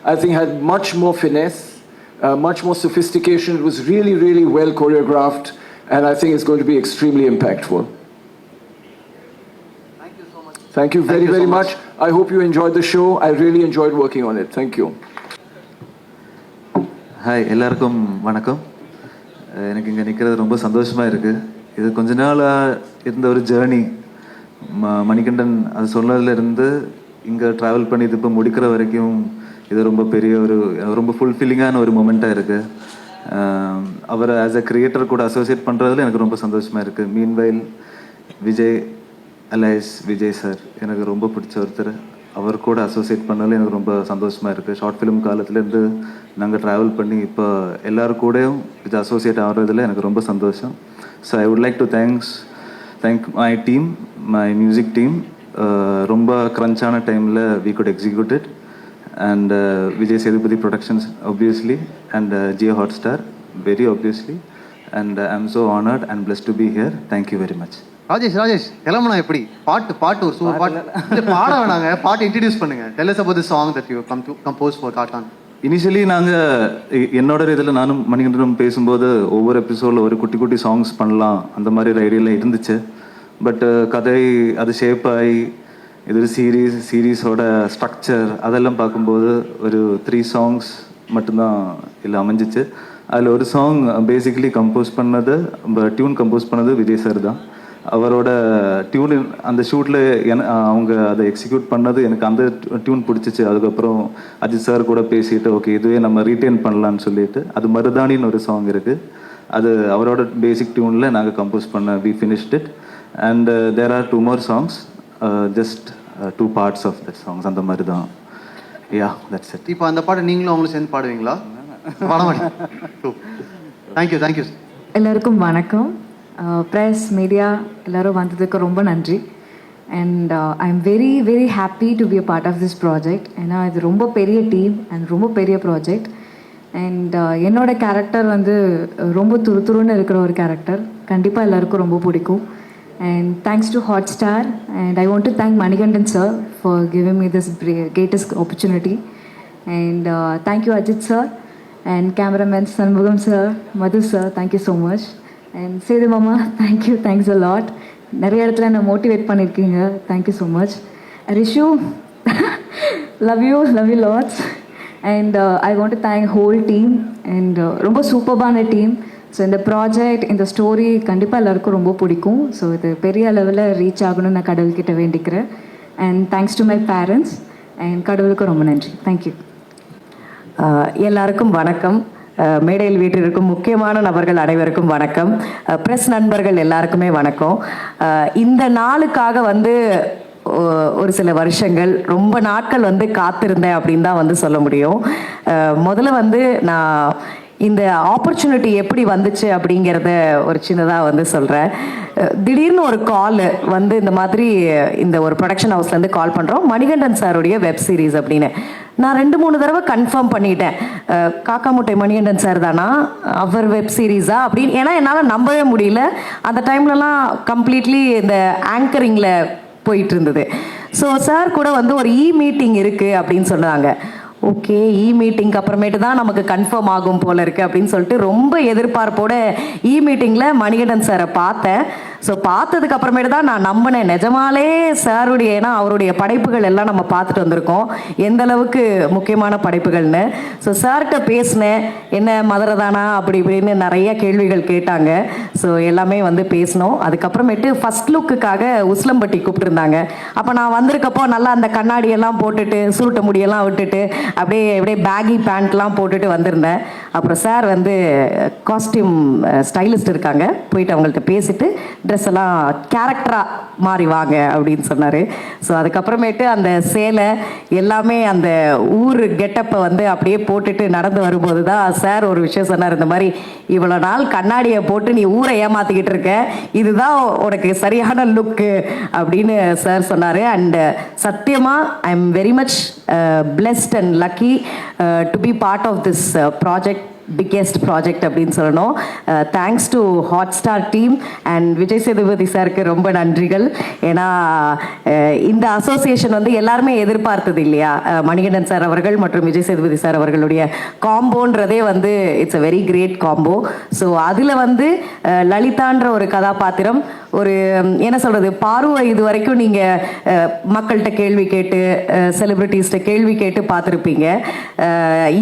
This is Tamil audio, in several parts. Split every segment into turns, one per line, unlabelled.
I think had much more finesse, much more sophistication. It was really, really well choreographed, and I think it's going to be extremely impactful.
Thank you so much.
Thank you very, very much. I hope you enjoyed the show. I really enjoyed working on it. Thank you.
Hi, எல்லாருக்கும் வணக்கம். எனக்கு இங்கே நிற்கிறது ரொம்ப சந்தோஷமாக இருக்குது. இது கொஞ்ச நாளாக இருந்த ஒரு ஜேர்னி. மணிகண்டன் அது சொன்னதுலேருந்து இங்கே ட்ராவல் பண்ணி இது இப்போ முடிக்கிற வரைக்கும் இது ரொம்ப பெரிய ரொம்ப ஃபுல்ஃபில்லிங்கான ஒரு மொமெண்ட்டாக இருக்குது. அவரை ஆஸ் அ கிரியேட்டர் கூட அசோசியேட் பண்ணுறதுல எனக்கு ரொம்ப சந்தோஷமாக இருக்குது. Meanwhile Vijay alias Vijay sir எனக்கு ரொம்ப பிடிச்ச ஒருத்தர். அவர் கூட அசோசியேட் பண்ணதில் எனக்கு ரொம்ப சந்தோஷமாக இருக்குது. ஷார்ட் ஃபிலிம் காலத்துலேருந்து நாங்கள் ட்ராவல் பண்ணி இப்போ எல்லோரும் கூடயும் இது அசோசியேட் ஆகிறதுல எனக்கு ரொம்ப சந்தோஷம். So I would like to thank my team, my music team. ரொம்ப க்ரன்ச்சான டைமில் we could execute it. And Vijay Sethupathi productions obviously, and Jio Hotstar very obviously, and I'm so honored and blessed to be here. Thank you very much.
Rajesh கிளம்புனா எப்படி? பாட்டு ஒரு சூப்பர் பாட்டு பாட வேணாங்க, பாட்டு இன்ட்ரடியூஸ் பண்ணுங்க. Tell us about the song that you come to compose for Cartoon.
Initially நாங்கள் என்னோட இதில் நானும் மணிகண்டனும் பேசும்போது ஒவ்வொரு எபிசோடில் ஒரு குட்டி குட்டி சாங்ஸ் பண்ணலாம் அந்த மாதிரி ஒரு ஐடியாலாம் இருந்துச்சு. பட் கதை அது ஷேப் ஆகி இது ஒரு சீரீஸோட ஸ்ட்ரக்சர் அதெல்லாம் பார்க்கும்போது ஒரு 3 songs மட்டும்தான் இல்லை அமைஞ்சிச்சு. அதில் ஒரு சாங் பேசிக்கலி டியூன் கம்போஸ் பண்ணது விஜய் சார் தான். அவரோட டியூன் அந்த ஷூட்டில் அவங்க அதை எக்ஸிக்யூட் பண்ணது எனக்கு அந்த டியூன் பிடிச்சிச்சு. அதுக்கப்புறம் அஜித் சார் கூட பேசிட்டு ஓகே இதுவே நம்ம ரீட்டைன் பண்ணலான்னு சொல்லிட்டு அது மருதானின்னு ஒரு சாங் இருக்குது. அது அவரோட பேசிக் டியூனில் நாங்கள் கம்போஸ் பண்ண we finished it. And there are 2 more songs, just 2 parts of that songs. அந்த மாதிரி தான். Yeah, that's it.
இப்போ அந்த பாட்டு நீங்களும் அவங்களும் சேர்ந்து பாடுவீங்களா? பாட மாட்டேன். தேங்க்யூ.
எல்லாருக்கும் வணக்கம். ப்ரெஸ் மீடியா எல்லோரும் வந்ததுக்கு ரொம்ப நன்றி. And I am very very happy to be a part of this project. ஏன்னா இது ரொம்ப பெரிய டீம் அண்ட் ரொம்ப பெரிய ப்ராஜெக்ட். அண்ட் என்னோட கேரக்டர் வந்து ரொம்ப துருத்துருன்னு இருக்கிற ஒரு கேரக்டர். கண்டிப்பாக எல்லாருக்கும் ரொம்ப பிடிக்கும். And thanks to Hotstar, and I want to thank Manikandan sir for giving me this greatest opportunity. And thank you Ajith sir and cameraman Shanmugam sir, Madhu sir, thank you so much. And Sethu மாமா, தேங்க்ஸ் அ லாட். நிறைய இடத்துல என்னை மோட்டிவேட் பண்ணியிருக்கீங்க. Thank you so much. Rishu, love you lots. And I want to thank whole team. And ரொம்ப சூப்பர்பான டீம். ஸோ இந்த ப்ராஜெக்ட், இந்த ஸ்டோரி கண்டிப்பாக எல்லாருக்கும் ரொம்ப பிடிக்கும். ஸோ இது பெரிய அளவில் ரீச் ஆகணும்னு நான் கடவுள்கிட்ட வேண்டிக்கிறேன். And thanks to my parents. And கடவுளுக்கு ரொம்ப நன்றி. தேங்க்யூ.
எல்லாருக்கும் வணக்கம். மேடையில் வீட்டிற்கும் முக்கியமான நபர்கள் அனைவருக்கும் வணக்கம். ப்ரெஸ் நண்பர்கள் எல்லாருக்குமே வணக்கம். இந்த நாளுக்காக வந்து ஒரு சில வருஷங்கள், ரொம்ப நாட்கள் வந்து காத்திருந்தேன் அப்படின்னு தான் வந்து சொல்ல முடியும். முதல்ல வந்து நான் இந்த ஆப்பர்ச்சுனிட்டி எப்படி வந்துச்சு அப்படிங்கிறத ஒரு சின்னதாக வந்து சொல்கிறேன். திடீர்னு ஒரு கால் வந்து இந்த மாதிரி இந்த ஒரு ப்ரொடக்ஷன் ஹவுஸ்லேருந்து கால் பண்ணுறோம், மணிகண்டன் சாருடைய வெப் சீரிஸ் அப்படின்னு. நான் 2-3 தடவை கன்ஃபார்ம் பண்ணிட்டேன், காக்கா முட்டை மணிகண்டன் சார் தானா, அவர் வெப் சீரிஸா அப்படின்னு. ஏன்னா என்னால் நம்பவே முடியல. அந்த டைம்லலாம் கம்ப்ளீட்லி இந்த ஆங்கரிங்கில் போயிட்டு இருந்தது. ஸோ சார் கூட வந்து ஒரு மீட்டிங் இருக்குது அப்படின்னு சொன்னாங்க. ஓகே, மீட்டிங்க்கு அப்புறமேட்டு தான் நமக்கு கன்ஃபார்ம் ஆகும் போல இருக்குது அப்படின்னு சொல்லிட்டு ரொம்ப எதிர்பார்ப்போட மீட்டிங்கில் மணிகண்டன் சாரை பார்த்தேன். ஸோ பார்த்ததுக்கு அப்புறமேட்டு தான் நான் நம்பினேன் நிஜமாலே சாருடைய, ஏன்னா அவருடைய படைப்புகள் எல்லாம் நம்ம பார்த்துட்டு வந்திருக்கோம் எந்த அளவுக்கு முக்கியமான படைப்புகள்னு. ஸோ சார்கிட்ட பேசினேன், என்ன மதுரை தானா அப்படி இப்படின்னு நிறைய கேள்விகள் கேட்டாங்க. ஸோ எல்லாமே வந்து பேசினோம். அதுக்கப்புறமேட்டு ஃபர்ஸ்ட் லுக்குக்காக உஸ்லம்பட்டி கூப்பிட்டுருந்தாங்க. அப்போ நான் வந்திருக்கப்போ நல்லா அந்த கண்ணாடியெல்லாம் போட்டுட்டு சுருட்ட முடியெல்லாம் விட்டுட்டு அப்படியே பேகி பேண்ட்லாம் போட்டுட்டு வந்திருந்தேன். அப்புறம் சார் வந்து காஸ்டியூம் ஸ்டைலிஸ்ட் இருக்காங்க, போயிட்டு அவங்கள்ட்ட பேசிட்டு ட்ரெஸ் எல்லாம் கேரக்டராக மாறி வாங்க அப்படின்னு சொன்னார். ஸோ அதுக்கப்புறமேட்டு அந்த சேலை எல்லாமே அந்த ஊர் கெட்டப்பை வந்து அப்படியே போட்டுட்டு நடந்து வரும்போது தான் சார் ஒரு விஷயம் சொன்னார். இந்த மாதிரி இவ்வளோ நாள் கண்ணாடியை போட்டு நீ ஊரை ஏமாற்றிக்கிட்டு இருக்க, இதுதான் உனக்கு சரியான லுக்கு அப்படின்னு சார் சொன்னார். அண்ட் சத்தியமாக I am very much blessed and lucky to be part of this project biggest project அப்படின்னு சொல்லணும். Thanks to Hotstar team and Vijay Sethupathi சாருக்கு ரொம்ப நன்றிகள். ஏன்னா இந்த அசோசியேஷன் வந்து எல்லாருமே எதிர்பார்த்தது இல்லையா, மணிகண்டன் சார் அவர்கள் மற்றும் விஜய் சேதுபதி சார் அவர்களுடைய காம்போன்றதே வந்து it's a very great combo. So அதில் வந்து லலிதான்ற ஒரு கதாபாத்திரம், ஒரு என்ன சொல்கிறது, பார்வை இது வரைக்கும் நீங்கள் மக்கள்கிட்ட கேள்வி கேட்டு செலிப்ரிட்டிஸ்கிட்ட கேள்வி கேட்டு பார்த்துருப்பீங்க.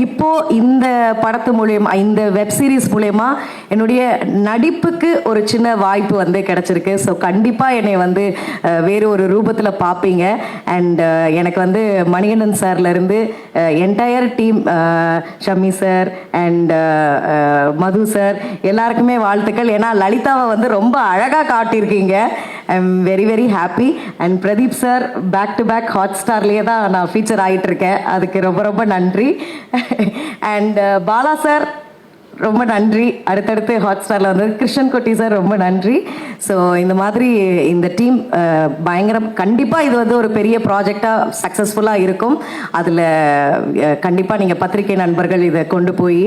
இப்போ இந்த படத்து மூலயமா, இந்த வெப் சீரிஸ் மூலயமா என்னுடைய நடிப்புக்கு ஒரு சின்ன வாய்ப்பு வந்து கிடச்சிருக்கு. ஸோ கண்டிப்பாக என்னை வந்து வேறு ஒரு ரூபத்தில் பார்ப்பீங்க. அண்ட் எனக்கு வந்து மணிகண்டன் சார்லேருந்து entire team, Shammi sir and Madhu sir எல்லாருக்குமே வாழ்த்துக்கள். ஏன்னா லலிதாவை வந்து ரொம்ப அழகாக காட்டியிருக்கீங்க. I am very very happy. And Pradeep sir back to back ஹாட் ஸ்டார்லேயே தான் நான் ஃபீச்சர் ஆகிட்டு இருக்கேன், அதுக்கு ரொம்ப ரொம்ப நன்றி. அண்ட் பாலா சார் ரொம்ப நன்றி, அடுத்தடுத்து ஹாட் ஸ்டாரில் வந்து கிருஷ்ணன் குட்டி சார் ரொம்ப நன்றி. ஸோ இந்த மாதிரி இந்த டீம் பயங்கரம். கண்டிப்பாக இது வந்து ஒரு பெரிய ப்ராஜெக்டாக சக்ஸஸ்ஃபுல்லாக இருக்கும். அதில் கண்டிப்பாக நீங்கள் பத்திரிகை நண்பர்கள் இதை கொண்டு போய்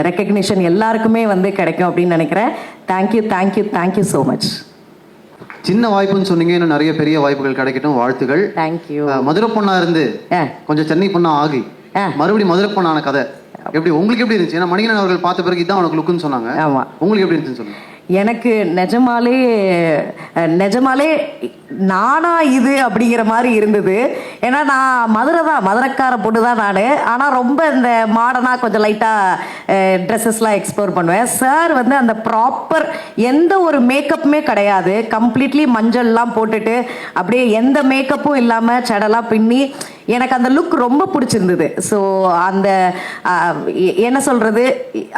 ரெக்கக்னிஷன் எல்லாருக்குமே வந்து கிடைக்கும் அப்படின்னு நினைக்கிறேன். Thank you thank you thank you so much.
சின்ன வாய்ப்புன்னு சொன்னீங்க, இன்னும் நிறைய பெரிய வாய்ப்புகள் கிடைக்கட்டும், வாழ்த்துகள்.
தேங்க்யூ.
மதுரை பொண்ணா இருந்து கொஞ்சம் சென்னை பொண்ணா ஆகி மறுபடியும் மதுரை பொண்ணான கதை எப்படி உங்களுக்கு எப்படி இருந்துச்சு? ஏன்னா மணிகண்டன் அவர்கள் பார்த்த பிறகு இதான் உனக்கு லுக்குன்னு சொன்னாங்க.
ஆமாம்,
உங்களுக்கு எப்படி இருந்துச்சுன்னு சொல்லுங்க.
எனக்கு நிஜமாலே நானா இது அப்படிங்கிற மாதிரி இருந்தது. ஏன்னா நான் மதுரைக்கார பொண்ணு தான் நான். ஆனால் ரொம்ப இந்த மாடர்னாக கொஞ்சம் லைட்டாக ட்ரெஸ்ஸஸ்லாம் எக்ஸ்ப்ளோர் பண்ணுவேன். சார் வந்து அந்த ப்ராப்பர் எந்த ஒரு மேக்கப்புமே கிடையாது, கம்ப்ளீட்லி மஞ்சள்லாம் போட்டுட்டு அப்படியே எந்த மேக்கப்பும் இல்லாமல் சடலாம் பின்னி எனக்கு அந்த லுக் ரொம்ப பிடிச்சிருந்தது. ஸோ அந்த என்ன சொல்கிறது,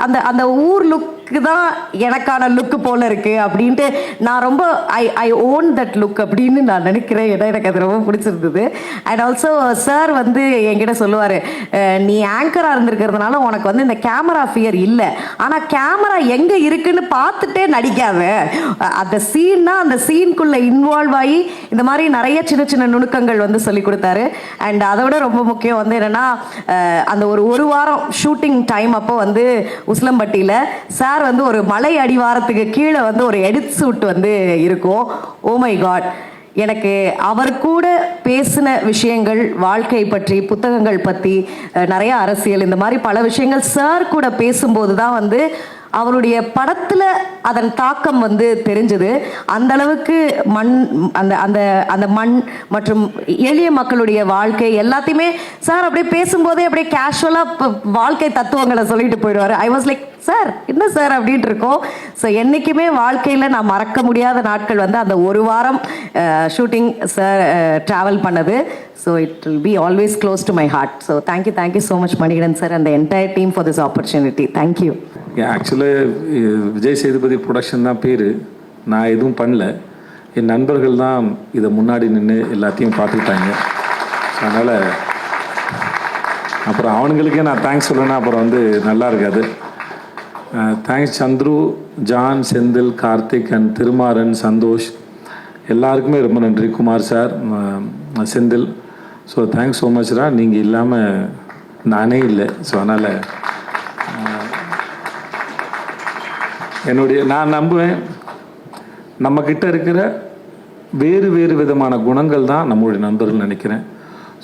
அந்த அந்த ஊர் லுக்கு தான் எனக்கான லுக்கு போல இருக்கு அப்படின்ட்டு நான் ரொம்ப ஐ ஓன் தட் லுக் அப்படின்னு நான் நினைக்கிறேன். ஏன்னா எனக்கு அது ரொம்ப பிடிச்சிருந்தது. அண்ட் ஆல்சோ சார் வந்து என்கிட்ட சொல்லுவார், நீ ஆங்கராக இருந்திருக்கிறதுனால உனக்கு வந்து இந்த கேமரா ஃபியர் இல்லை, ஆனால் கேமரா எங்கே இருக்குன்னு பார்த்துட்டே நடிக்காத, அந்த சீன்னா அந்த சீனுக்குள்ளே இன்வால்வ் ஆகி இந்த மாதிரி நிறைய சின்ன சின்ன நுணுக்கங்கள் வந்து சொல்லி கொடுத்தாரு. அண்ட் அதை விட ரொம்ப முக்கியம் வந்து என்னென்னா, அந்த ஒரு வாரம் ஷூட்டிங் டைம் அப்போ வந்து உசிலம்பட்டியில் சார் வந்து ஒரு மலை அடிவாரத்துக்கு கீழே வந்து ஒரு எடிட் சூட் வந்து இருக்கும். ஓ மை காட், எனக்கு அவர் கூட பேசின விஷயங்கள், வாழ்க்கை பற்றி, புத்தகங்கள் பற்றி, நிறைய அரசியல், இந்த மாதிரி பல விஷயங்கள் சார் கூட பேசும்போது தான் வந்து அவருடைய படத்தில் அதன் தாக்கம் வந்து தெரிஞ்சது. அந்த அளவுக்கு அந்த அந்த அந்த மண் மற்றும் எளிய மக்களுடைய வாழ்க்கை எல்லாத்தையுமே சார் அப்படியே பேசும்போதே அப்படியே கேஷுவலாக வாழ்க்கை தத்துவங்களை சொல்லிட்டு போயிடுவார். ஐ வாஸ் லைக், சார் என்ன சார் அப்படின்ட்டு இருக்கோம். ஸோ என்றைக்குமே வாழ்க்கையில் நான் மறக்க முடியாத நாட்கள் வந்து அந்த ஒரு வாரம் ஷூட்டிங் சார் ட்ராவல் பண்ணது. So it will be always close to my heart. So thank you so much Manikandan sir and the entire team for this opportunity. Thank you.
ஆக்சுவலாக விஜய் சேதுபதி ப்ரொடக்ஷன் தான் பேர், நான் எதுவும் பண்ணல. என் நண்பர்கள் தான் இதை முன்னாடி நின்று எல்லாத்தையும் பார்த்துக்கிட்டாங்க. அதனால் அப்புறம் அவனுங்களுக்கே நான் தேங்க்ஸ் சொல்லணும்னா அப்புறம் வந்து நல்லா இருக்காது. Thanks Chandru, John, Senthil, Karthik and Thirumaran, Santhosh எல்லாருக்குமே ரொம்ப நன்றி. Kumar sir, Senthil. So thanks so மச்ரா, நீங்கள் இல்லாமல் நானே இல்லை. ஸோ அதனால் நான் நம்புவேன் நம்மக்கிட்ட இருக்கிற வேறு வேறு விதமான குணங்கள் தான் நம்மளுடைய நண்பர்கள் நினைக்கிறேன்.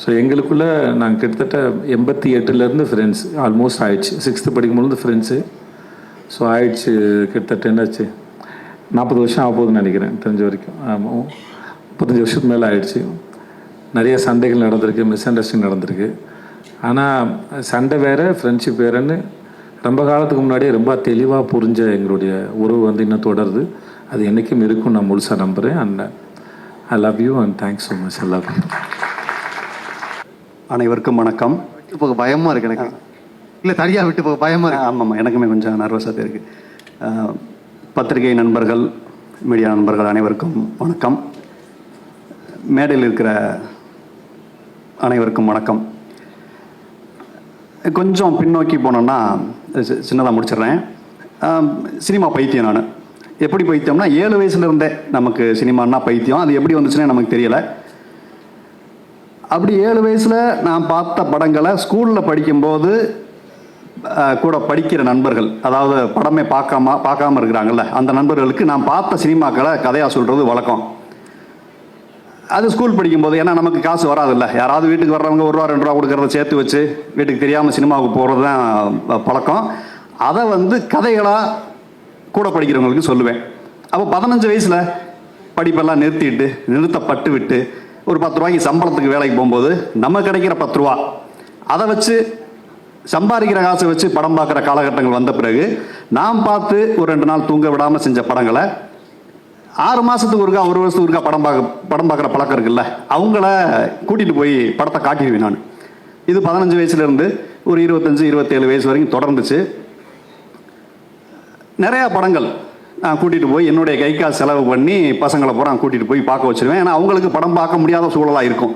ஸோ எங்களுக்குள்ளே நாங்கள் கிட்டத்தட்ட 88 ஃப்ரெண்ட்ஸ் ஆல்மோஸ்ட் ஆயிடுச்சு. 6th படிக்கும்போது ஃப்ரெண்ட்ஸு. ஸோ ஆயிடுச்சு கிட்டத்தட்ட என்னாச்சு 40 வருஷம் ஆக போகுதுன்னு நினைக்கிறேன், தெரிஞ்ச வரைக்கும். ஆமாம், 35 வருஷத்துக்கு மேலே ஆயிடுச்சு. நிறைய சண்டைகள் நடந்திருக்கு, மிஸ் அண்டர்ஸ்டாண்டிங் நடந்திருக்கு. ஆனால் சண்டை வேறு, ஃப்ரெண்ட்ஷிப் வேறுன்னு ரொம்ப காலத்துக்கு முன்னாடியே ரொம்ப தெளிவாக புரிஞ்ச எங்களுடைய உறவு வந்து இன்னும் தொடருது. அது என்றைக்கும் இருக்கும், நான் முழுசாக நம்புகிறேன். And I love you and thanks so much. I love you.
அனைவருக்கும் வணக்கம்.
விட்டு போக பயமாக இருக்குது எனக்கு. இல்லை, தனியாக விட்டு போக பயமாக இருக்குது.
ஆமாம், எனக்குமே கொஞ்சம் நர்வஸாக இருக்குது. பத்திரிகை நண்பர்கள், மீடியா நண்பர்கள் அனைவருக்கும் வணக்கம். மேடையில் இருக்கிற அனைவருக்கும் வணக்கம். கொஞ்சம் பின்னோக்கி போனோன்னா சின்னதாக முடிச்சிடுறேன். சினிமா பைத்தியம் நான். எப்படி பைத்தியம்னா 7 வயசுலேருந்தே நமக்கு சினிமான்னா பைத்தியம். அது எப்படி வந்துச்சுன்னே நமக்கு தெரியலை. அப்படி 7 வயசில் நான் பார்த்த படங்களை ஸ்கூலில் படிக்கும்போது கூட படிக்கிற நண்பர்கள், அதாவது படமே பார்க்காம இருக்கிறாங்கல்ல, அந்த நண்பர்களுக்கு நான் பார்த்த சினிமாக்களை கதையாக சொல்கிறது வழக்கம். அது ஸ்கூல் படிக்கும்போது, ஏன்னா நமக்கு காசு வராதில்ல, யாராவது வீட்டுக்கு வர்றவங்க 1 ரூபா 2 ரூபா கொடுக்கறத சேர்த்து வச்சு வீட்டுக்கு தெரியாமல் சினிமாவுக்கு போகிறது தான் பழக்கம். அதை வந்து கதைகளாக கூட படிக்கிறவங்களுக்கு சொல்லுவேன். அப்போ 15 வயசில் படிப்பெல்லாம் நிறுத்தப்பட்டு விட்டு ஒரு 10 ரூபாய்க்கு சம்பளத்துக்கு வேலைக்கு போகும்போது நம்ம கிடைக்கிற 10 ரூபா அதை வச்சு சம்பாதிக்கிற காசை வச்சு படம் பார்க்குற காலகட்டங்கள் வந்த பிறகு நாம் பார்த்து ஒரு 2 நாள் தூங்க விடாமல் செஞ்ச படங்களை 6 மாதத்துக்கு ஒருக்கா 1 வருஷத்துக்கு ஒருக்கா படம் பார்க்குற பழக்கம் இருக்குல்ல, அவங்கள கூட்டிகிட்டு போய் படத்தை காட்டிடுவேன் நான். இது 15 வயசுலேருந்து ஒரு 25-27 வயசு வரைக்கும் தொடர்ந்துச்சு. நிறையா படங்கள் நான் கூட்டிகிட்டு போய் என்னுடைய கை காசு செலவு பண்ணி பசங்களை பூரா கூட்டிகிட்டு போய் பார்க்க வச்சுருவேன். ஏன்னா அவங்களுக்கு படம் பார்க்க முடியாத சூழலாக இருக்கும்.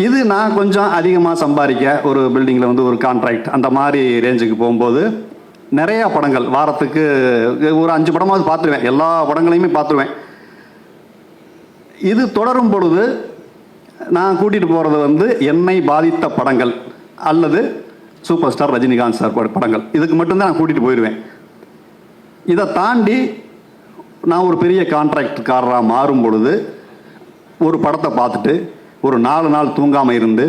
இது நான் கொஞ்சம் அதிகமாக சம்பாதிக்க ஒரு பில்டிங்கில் வந்து ஒரு கான்ட்ராக்ட் அந்த மாதிரி ரேஞ்சுக்கு போகும்போது நிறையா படங்கள் வாரத்துக்கு ஒரு 5 படமாவது பார்த்துருவேன். எல்லா படங்களையுமே பார்த்துருவேன். இது தொடரும் பொழுது நான் கூட்டிகிட்டு போகிறது வந்து என்னை பாதித்த படங்கள் அல்லது சூப்பர் ஸ்டார் ரஜினிகாந்த் சார் படங்கள், இதுக்கு மட்டும்தான் நான் கூட்டிகிட்டு போயிடுவேன். இதை தாண்டி நான் ஒரு பெரிய கான்ட்ராக்டுக்காரராக மாறும் பொழுது ஒரு படத்தை பார்த்துட்டு ஒரு 4 நாள் தூங்காமல் இருந்து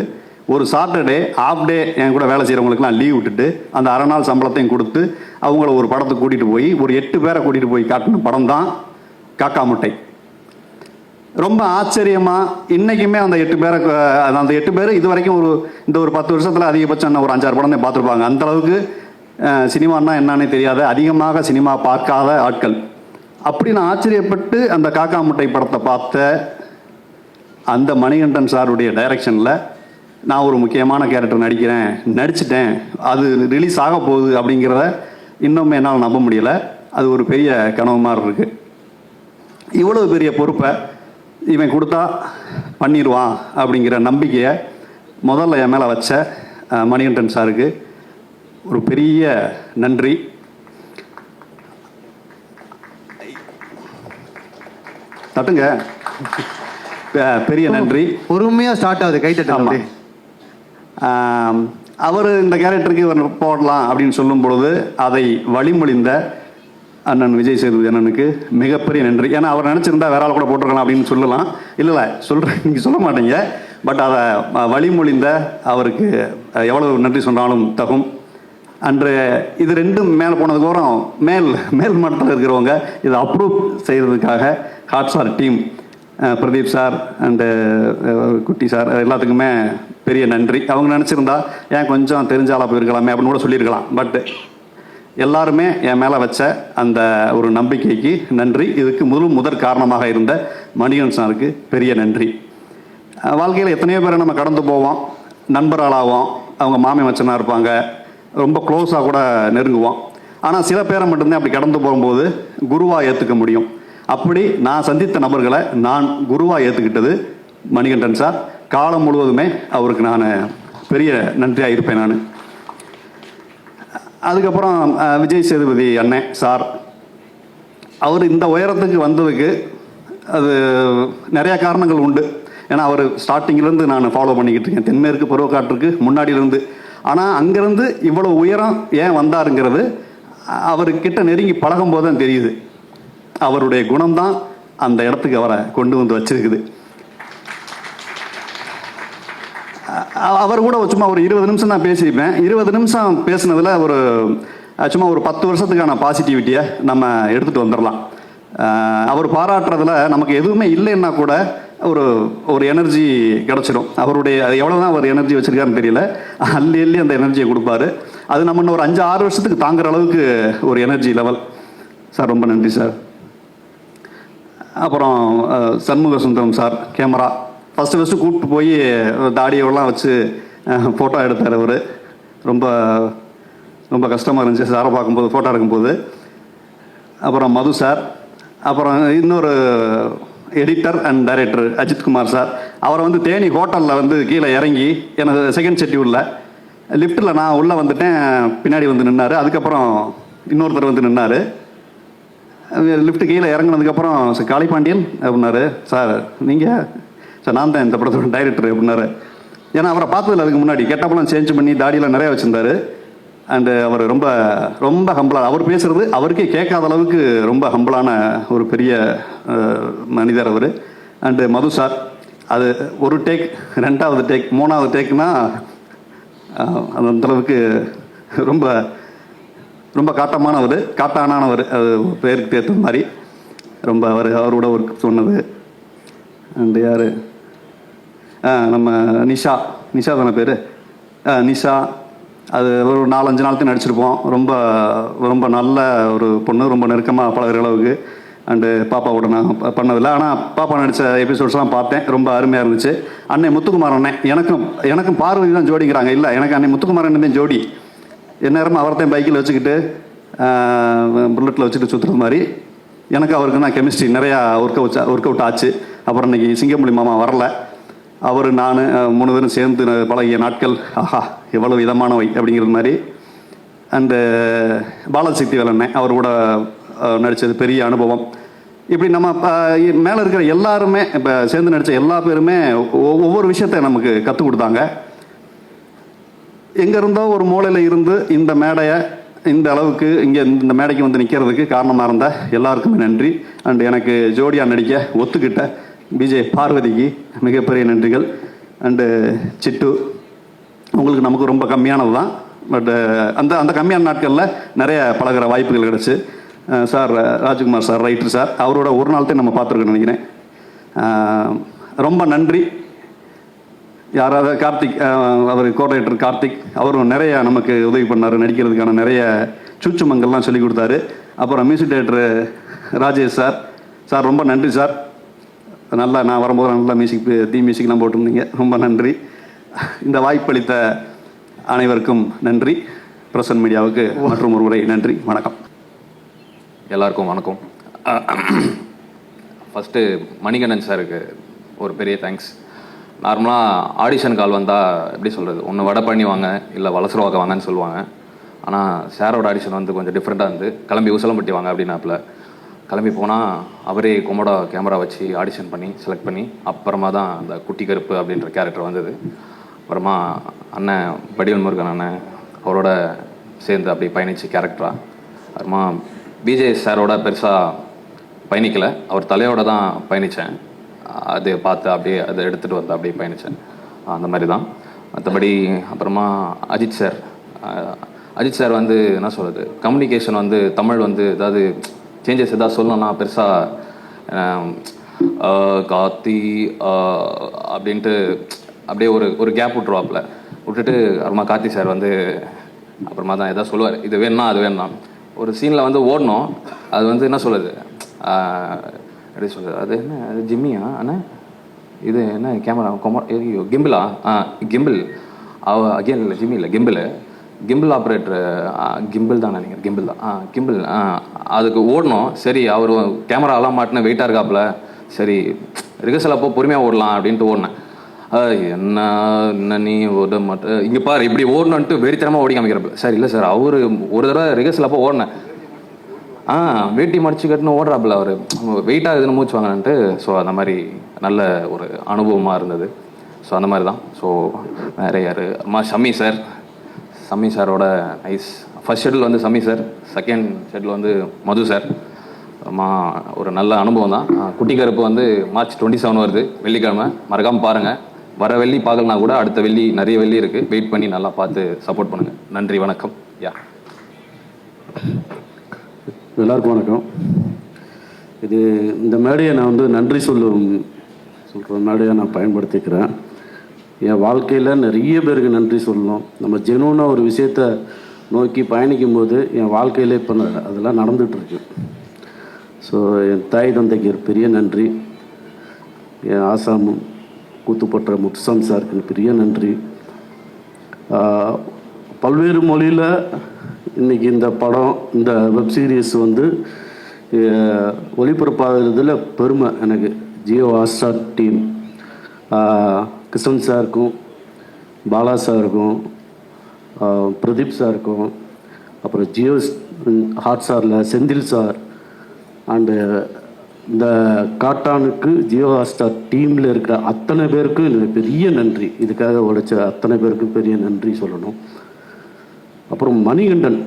ஒரு சாட்டர்டே ஆஃப் டே என் கூட வேலை செய்கிறவங்களுக்குலாம் லீவ் விட்டுட்டு அந்த அரை நாள் சம்பளத்தையும் கொடுத்து அவங்கள ஒரு படத்துக்கு கூட்டிகிட்டு போய் ஒரு 8 பேரை கூட்டிகிட்டு போய் காட்டின படம் தான் காக்கா முட்டை. ரொம்ப ஆச்சரியமாக இன்றைக்குமே அந்த 8 பேர் இது வரைக்கும் இந்த ஒரு 10 வருஷத்தில் அதிகபட்சம் ஒரு 5-6 படம் தான் பார்த்துருப்பாங்க. அந்தளவுக்கு சினிமான்னா என்னன்னே தெரியாத, அதிகமாக சினிமா பார்க்காத ஆட்கள். அப்படி நான் ஆச்சரியப்பட்டு அந்த காக்கா முட்டை படத்தை பார்த்த அந்த மணிகண்டன் சாருடைய டைரக்ஷனில் நான் ஒரு முக்கியமான கேரக்டர் நடிச்சிட்டேன், அது ரிலீஸ் ஆக போகுது அப்படிங்கிறத இன்னும் என்னால் நம்ப முடியலை. அது ஒரு பெரிய கனவு மாதிரி இருக்குது. இவ்வளோ பெரிய பொறுப்பை இவன் கொடுத்தா பண்ணிடுவான் அப்படிங்கிற நம்பிக்கையை முதல்ல என் மேலே வச்ச மணிகண்டன் சாருக்கு ஒரு பெரிய நன்றி. தட்டுங்க, பெரிய நன்றி.
பொறுமையாக ஸ்டார்ட் ஆகுது, கை தட்டு.
அவர் இந்த கேரக்டருக்கு போடலாம் அப்படின்னு சொல்லும் பொழுது அதை வழிமொழிந்த அண்ணன் விஜய் சேதுபதி அண்ணனுக்கு மிகப்பெரிய நன்றி. ஏன்னா அவர் நினச்சிருந்தா வேற ஆள் கூட போட்டிருக்கலாம் அப்படின்னு சொல்லலாம். இல்லை சொல்கிறேன், நீங்கள் சொல்ல மாட்டீங்க. பட் அதை வழிமொழிந்த அவருக்கு எவ்வளவு நன்றி சொன்னாலும் தகும். அன்று இது 2 மேலே போனதுக்கப்புறம் மேல் மட்டத்தில் இருக்கிறவங்க இதை அப்ரூவ் செய்கிறதுக்காக Hotstar team, Pradeep sir and குட்டி சார் எல்லாத்துக்குமே பெரிய நன்றி. அவங்க நினச்சிருந்தா ஏன் கொஞ்சம் தெரிஞ்சாலா போயிருக்கலாமே அப்படின்னு கூட சொல்லியிருக்கலாம். பட் எல்லாருமே என் மேலே வச்ச அந்த ஒரு நம்பிக்கைக்கு நன்றி. இதுக்கு முதற் காரணமாக இருந்த மணிகண்டன் சாருக்கு பெரிய நன்றி. வாழ்க்கையில் எத்தனையோ பேரை நம்ம கடந்து போவோம், நண்பர்களாகவும் அவங்க மாமி மச்சனாக இருப்பாங்க, ரொம்ப க்ளோஸாக கூட நெருங்குவோம். ஆனால் சில பேரை மட்டும்தான் அப்படி கடந்து போகும்போது குருவாக ஏற்றுக்க முடியும். அப்படி நான் சந்தித்த நபர்களை நான் குருவாக ஏற்றுக்கிட்டது மணிகண்டன் சார். காலம் முழுவதுமே அவருக்கு நான் பெரிய நன்றியாக இருப்பேன் நான். அதுக்கப்புறம் விஜய் சேதுபதி அண்ணன் சார், அவர் இந்த உயரத்துக்கு வந்ததுக்கு அது நிறையா காரணங்கள் உண்டு. ஏன்னா அவர் ஸ்டார்டிங்கிலேருந்து நான் ஃபாலோ பண்ணிக்கிட்டு இருக்கேன், தென்மேற்கு பருவக்காற்றுக்கு முன்னாடியிலேருந்து. ஆனால் அங்கேருந்து இவ்வளோ உயரம் ஏன் வந்தாருங்கிறது அவர்கிட்ட நெருங்கி பழகும் போது தான் தெரியுது. அவருடைய குணம்தான் அந்த இடத்துக்கு அவரை கொண்டு வந்து வச்சிருக்குது. அவர் கூட சும்மா ஒரு 20 நிமிஷம் தான் பேசியிருப்பேன். 20 நிமிஷம் பேசுனதில் சும்மா ஒரு 10 வருஷத்துக்கான பாசிட்டிவிட்டியை நம்ம எடுத்துகிட்டு வந்துடலாம். அவர் பாராட்டுறதுல நமக்கு எதுவுமே இல்லைன்னா கூட ஒரு எனர்ஜி கிடச்சிடும். அவருடைய எவ்வளோ தான் அவர் எனர்ஜி வச்சுருக்காருன்னு தெரியல, அள்ளி அந்த எனர்ஜியை கொடுப்பாரு. அது நம்ம இன்னும் ஒரு 5-6 வருஷத்துக்கு தாங்குற அளவுக்கு ஒரு எனர்ஜி லெவல். சார் ரொம்ப நன்றி சார். அப்புறம் Shanmuga Sundaram sir, camera first கூப்பிட்டு போய் தாடியெல்லாம் வச்சு ஃபோட்டோ எடுத்தார். அவர் ரொம்ப ரொம்ப கஷ்டமாக இருந்துச்சு சாரை பார்க்கும்போது, ஃபோட்டோ எடுக்கும்போது. அப்புறம் மது சார், அப்புறம் இன்னொரு editor and director Ajithkumar sir. அவரை தேனி ஹோட்டலில் கீழே இறங்கி எனக்கு செகண்ட் ஷெட்யூலில் லிஃப்ட்டில் நான் உள்ளே வந்துட்டேன், பின்னாடி நின்னார். அதுக்கப்புறம் இன்னொருத்தர் நின்னார். லிஃப்ட்டு கீழே இறங்கினதுக்கப்புறம் சார் காளிபாண்டியன் அப்படின்னாரு. சார் நீங்கள் சார் நான் தான் இந்த படத்தோட டைரக்டர் அப்படின்னாரு. ஏன்னா அவரை பார்த்ததில்ல அதுக்கு முன்னாடி, கெட்டப்பெல்லாம் சேஞ்ச் பண்ணி தாடியெல்லாம் நிறைய வச்சுருந்தாரு. அண்டு அவர் ரொம்ப ரொம்ப ஹம்பிளாக, அவர் பேசுகிறது அவருக்கே கேட்காத அளவுக்கு ரொம்ப ஹம்பிளான ஒரு பெரிய மனிதர் அவர். அண்டு மது சார், அது ஒரு டேக், 2வது டேக், 3வது டேக்னா அந்தளவுக்கு ரொம்ப ரொம்ப காட்டானவர், அது பேருக்கு ஏற்ற மாதிரி ரொம்ப அவரோட ஒர்க் சொன்னது. அண்டு யார், நம்ம நிஷா தானே பேர், நிஷா, அது ஒரு 4-5 நாள் நடிச்சிருப்போம். ரொம்ப ரொம்ப நல்ல ஒரு பொண்ணு, ரொம்ப நெருக்கமாக பழகிற அளவுக்கு. அண்டு பாப்பாவோட நான் பண்ணதில்லை, ஆனால் பாப்பா நடித்த எபிசோட்ஸ்லாம் பார்த்தேன், ரொம்ப அருமையாக இருந்துச்சு. அன்னை முத்துக்குமார் அண்ணன், எனக்கும் பார்வதி தான் ஜோடிக்கிறாங்க. இல்லை, எனக்கு அன்னை முத்துக்குமார் அண்ணன் தான் ஜோடி. எந்நேரமும் அவர்த்தையும் பைக்கில் வச்சுக்கிட்டு புல்லட்டில் வச்சுட்டு சுற்றுறது மாதிரி எனக்கு அவருக்கு தான் கெமிஸ்ட்ரி நிறையா ஒர்க் அவுட் ஆச்சு. அப்புறம் இன்னைக்கு சிங்கம்புலி மாமா வரல, அவர் நான் 3 பேரும் சேர்ந்து பழகிய நாட்கள் ஆஹா எவ்வளவு விதமானவை அப்படிங்கிறது மாதிரி. அண்டு பாலசக்தி வேலண்ணன், அவர் கூட நடித்தது பெரிய அனுபவம். இப்படி நம்ம மேலே இருக்கிற எல்லாருமே, இப்போ சேர்ந்து நடித்த எல்லா பேருமே ஒவ்வொரு விஷயத்த நமக்கு கற்றுக் கொடுத்தாங்க. எங்கே இருந்தோ ஒரு மூலையில் இருந்து இந்த மேடையை இந்த அளவுக்கு இங்கே இந்த மேடைக்கு வந்து நிற்கிறதுக்கு காரணமாக இருந்த எல்லாருக்குமே நன்றி. அண்டு எனக்கு ஜோடியாக நடிக்க ஒத்துக்கிட்ட விஜய் பார்வதிக்கு மிகப்பெரிய நன்றிகள். அண்டு சிட்டு, உங்களுக்கு நமக்கு ரொம்ப கம்மியானது தான், பட் அந்த கம்மியான நாட்களில் நிறைய பழகிற வாய்ப்புகள் கிடச்சி. Sir Rajkumar sir, writer sir, அவரோட ஒரு நாள்தான் நம்ம பார்த்துருக்கோன்னு நினைக்கிறேன். ரொம்ப நன்றி. யாராவது கார்த்திக், அவர் கோஆர்டினேட்டர் கார்த்திக், அவரும் நிறைய நமக்கு உதவி பண்ணார், நடிக்கிறதுக்கான நிறைய சூச்சுமங்கள்லாம் சொல்லி கொடுத்தாரு. அப்புறம் மியூசிக் டைரக்டர் ராஜேஷ் சார் ரொம்ப நன்றி சார். நல்லா நான் வரும்போது நல்லா மியூசிக்லாம் போட்டிருந்தீங்க, ரொம்ப நன்றி. இந்த வாய்ப்பளித்த அனைவருக்கும் நன்றி. பிரசன்ட் மீடியாவுக்கு மற்றும் ஒரு முறை நன்றி. வணக்கம்.
எல்லாருக்கும் வணக்கம். ஃபஸ்ட்டு மணிகண்டன் சாருக்கு ஒரு பெரிய தேங்க்ஸ். நார்மலாக ஆடிஷன் கால் வந்தால் எப்படி சொல்கிறது, ஒன்று வடை பண்ணி வாங்க, இல்லை வளசரவாக்க வாங்கன்னு சொல்லுவாங்க. ஆனால் சாரோட ஆடிஷன் வந்து கொஞ்சம் டிஃப்ரெண்ட்டாக இருந்து, கிளம்பி உசலம்பட்டி வாங்க அப்படின்னாப்புல. கிளம்பி போனால் அவரே கொமோடா கேமரா வச்சு ஆடிஷன் பண்ணி செலக்ட் பண்ணி அப்புறமா தான் அந்த குட்டி கருப்பு அப்படின்ற கேரக்டர் வந்தது. அப்புறமா அண்ணன் வடிவல் முருகன் அண்ணன் அவரோட சேர்ந்து அப்படி பயணிச்சு கேரக்டராக. அப்புறமா விஜய் சாரோட பெருசாக பயணிக்கலை, அவர் தலையோட தான் பயணித்தேன். அது பார்த்து அப்படியே அதை எடுத்துகிட்டு வந்து அப்படியே பயணித்தேன், அந்த மாதிரி தான். மற்றபடி அப்புறமா அஜித் சார் வந்து என்ன சொல்கிறது, கம்யூனிகேஷன் வந்து தமிழ் வந்து ஏதாவது சேஞ்சஸ் எதாவது சொல்லணும்னா பெருசாக கார்த்தி அப்படின்ட்டு அப்படியே ஒரு கேப் விட்டுட்டு அப்புறமா கார்த்தி சார் வந்து அப்புறமா தான் எதாவது சொல்லுவார், இது வேணும்னா அது வேணும்னா. ஒரு சீனில் வந்து ஓடணும், அது வந்து என்ன சொல்லுது, எப்படி சொல்கிறது, அது என்ன, அது ஜிம்மியா அண்ணா, இது என்ன கேமரா கிம்பிளா, கிம்பிள் அகேன் இல்லை, ஜிம்மி இல்லை, கிம்பிள் ஆப்ரேட்டர், கிம்பிள் தான் நினைக்கிறேன், கிம்பிள் தான், கிம்பிள். அதுக்கு ஓடணும். சரி, அவர் கேமராலாம் மாட்டின வெயிட்டாக இருக்காப்புல, சரி ரிகர்சல் அப்போ பொறுமையாக ஓடலாம் அப்படின்ட்டு ஓடினேன். என்ன நீ ஓட மாட்ட, இங்கே பாரு இப்படி ஓடணுன்ட்டு வெறித்தனமாக ஓடி காமிக்கிறப்ப. சார் இல்லை சார், அவர் ஒரு தடவை ரிகர்சல் அப்போ ஓடினேன், வேட்டி மடிச்சு கட்டுன்னு ஓடுறாப்புல, அவர் வெயிட்டாக இதுன்னு மூச்சு வாங்கினன்ட்டு. ஸோ அந்த மாதிரி நல்ல ஒரு அனுபவமாக இருந்தது. ஸோ அந்த மாதிரி தான். ஸோ வேறு யார், அம்மா சம்மி சாரோட நைஸ். ஃபர்ஸ்ட் ஷெட்யூல் வந்து சம்மி சார், செகண்ட் ஷெட்யூல் வந்து மது சார். அம்மா ஒரு நல்ல அனுபவம் தான். குட்டி கருப்பு வந்து மார்ச் 27 வருது, வெள்ளிக்கிழமை, மறக்காமல் பாருங்கள். வர வெள்ளி பார்க்கலனா கூட அடுத்த வெள்ளி நிறைய வெள்ளி இருக்குது, வெயிட் பண்ணி நல்லா பார்த்து சப்போர்ட் பண்ணுங்கள். நன்றி, வணக்கம்.
எல்லாருக்கும் வணக்கம். இந்த மேடையை நான் வந்து நன்றி சொல்கிற மேடையை நான் பயன்படுத்திக்கிறேன். என் வாழ்க்கையில் நிறைய பேருக்கு நன்றி சொல்லணும். நம்ம ஜெனூனாக ஒரு விஷயத்தை நோக்கி பயணிக்கும் போது என் வாழ்க்கையில் இப்போ அதெல்லாம் நடந்துகிட்ருக்கு. ஸோ என் தாய் தந்தைக்கு ஒரு பெரிய நன்றி. என் ஆசாம் கூத்துப்பட்ட முத்துசாமி சாருக்கு பெரிய நன்றி. பல்வேறு மொழியில் இன்றைக்கி இந்த படம், இந்த வெப் சீரிஸ் வந்து ஒளிபரப்பாகிறதுல பெருமை எனக்கு. ஜியோ ஹாட்ஸ்டார் டீம், கிருஷ்ணன் சாருக்கும், பாலா சாருக்கும், பிரதீப் சாருக்கும், அப்புறம் ஜியோ ஹாட்ஸ்டாரில் செந்தில் சார், அண்டு இந்த காட்டானுக்கு ஜியோ ஹாட்ஸ்டார் டீமில் இருக்கிற அத்தனை பேருக்கும் எனக்கு பெரிய நன்றி. இதுக்காக உழைச்ச அத்தனை பேருக்கும் பெரிய நன்றி சொல்லணும். அப்புறம் மணிகண்டன்,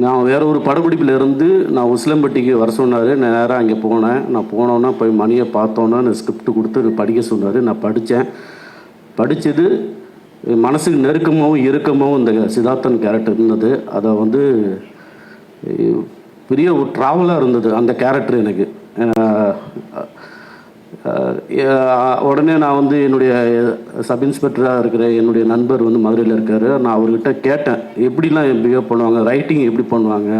நான் வேற ஒரு படப்பிடிப்பில் இருந்து நான் உசிலம்பட்டிக்கு வர சொன்னார். நான் நேராக அங்கே போனேன். நான் போனோன்னா போய் மணியை பார்த்தோன்னா நான் ஸ்கிரிப்ட் கொடுத்து படிக்க சொன்னார். நான் படித்தேன். படித்தது மனசுக்கு நெருக்கமாகவும் இறுக்கமாகவும் இந்த சித்தார்த்தன் கேரக்டர் இருந்தது. அதை வந்து பெரிய ஒரு ட்ராவலாக இருந்தது அந்த கேரக்டர் எனக்கு. உடனே நான் வந்து என்னுடைய சப் இன்ஸ்பெக்டராக இருக்கிற என்னுடைய நண்பர் வந்து மதுரையில் இருக்கார். நான் அவர்கிட்ட கேட்டேன், எப்படிலாம் பிஹேவ் பண்ணுவாங்க, ரைட்டிங் எப்படி பண்ணுவாங்க,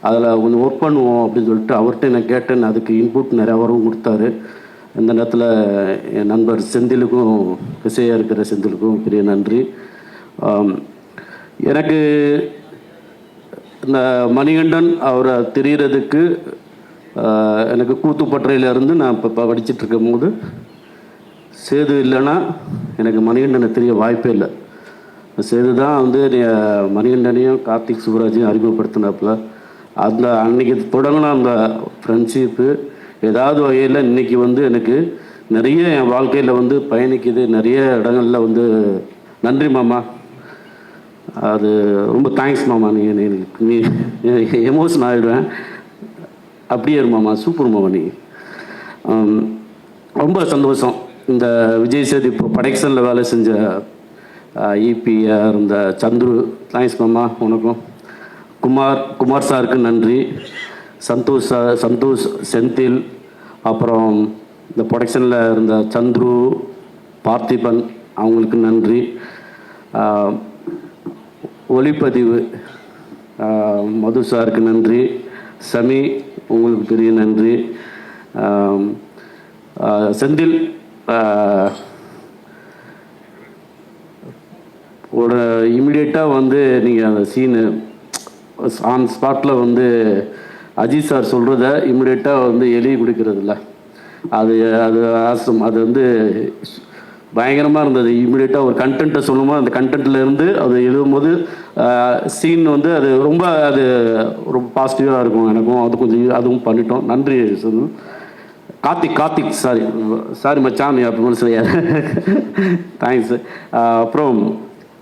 அதில் கொஞ்சம் ஒர்க் பண்ணுவோம் அப்படின்னு சொல்லிட்டு அவர்கிட்ட நான் கேட்டேன். அதுக்கு இன்புட் நிறையா அவரும் கொடுத்தாரு. இந்த நேரத்தில் என் நண்பர் செந்திலுக்கும், இசையாக இருக்கிற செந்திலுக்கும் பெரிய நன்றி. எனக்கு இந்த மணிகண்டன் அவரை தெரிகிறதுக்கு எனக்கு கூத்துப்பற்றையிலேருந்து நான் இப்போ படிச்சுட்ருக்கும் போது சேது இல்லைன்னா எனக்கு மணிகண்டனை தெரிய வாய்ப்பே இல்லை. சேது தான் வந்து மணிகண்டனையும் கார்த்திக் சுப்ராஜையும் அறிமுகப்படுத்தினாப்புல. அந்த அன்னைக்கு தொடங்கின அந்த ஃப்ரெண்ட்ஷிப்பு ஏதாவது வகையில் இன்றைக்கி வந்து எனக்கு நிறைய என் வாழ்க்கையில் வந்து பயணிக்குது. நிறைய இடங்களில் வந்து நன்றி மாமா, அது ரொம்ப தேங்க்ஸ் மாமா. நீ எமோஷன் ஆகிடுவேன். அப்படியே மாமா, சூப்பர் மாமா. நீ ரொம்ப சந்தோஷம். இந்த விஜய் சேது இப்போ ப்ரொடக்ஷனில் வேலை செஞ்ச ஈபிஆர் இருந்த சந்துரு, தேங்க்ஸ் மாமா உனக்கும். குமார் சாருக்கு நன்றி. சந்தோஷ், செந்தில், அப்புறம் இந்த ப்ரொடக்ஷனில் இருந்த சந்துரு, பார்த்திபன், அவங்களுக்கு நன்றி. ஒளிப்பதிவு மது சாருக்கு நன்றி. சமி, உங்களுக்கு பெரிய நன்றி. செந்தில், ஒரு இமிடியேட்டாக வந்து நீங்கள் அந்த சீனு ஆன் ஸ்பாட்டில் வந்து அஜித் சார் சொல்கிறத இமிடியேட்டாக வந்து எழுதி கொடுக்கறதில்ல, அது ஆசம். அது வந்து பயங்கரமாக இருந்தது. இமீடியட்டாக ஒரு கண்டென்ட்டை சொல்லும்போது அந்த கண்டென்ட்டில் இருந்து அது எழுதும்போது சீன் வந்து அது ரொம்ப பாசிட்டிவாக இருக்கும். எனக்கும் அது கொஞ்சம் அதுவும் பண்ணிட்டோம். நன்றி சொல்லணும். கார்த்திக் சாரி மச்சான் அப்படின்னு சொல்லியார். தேங்க்ஸ். அப்புறம்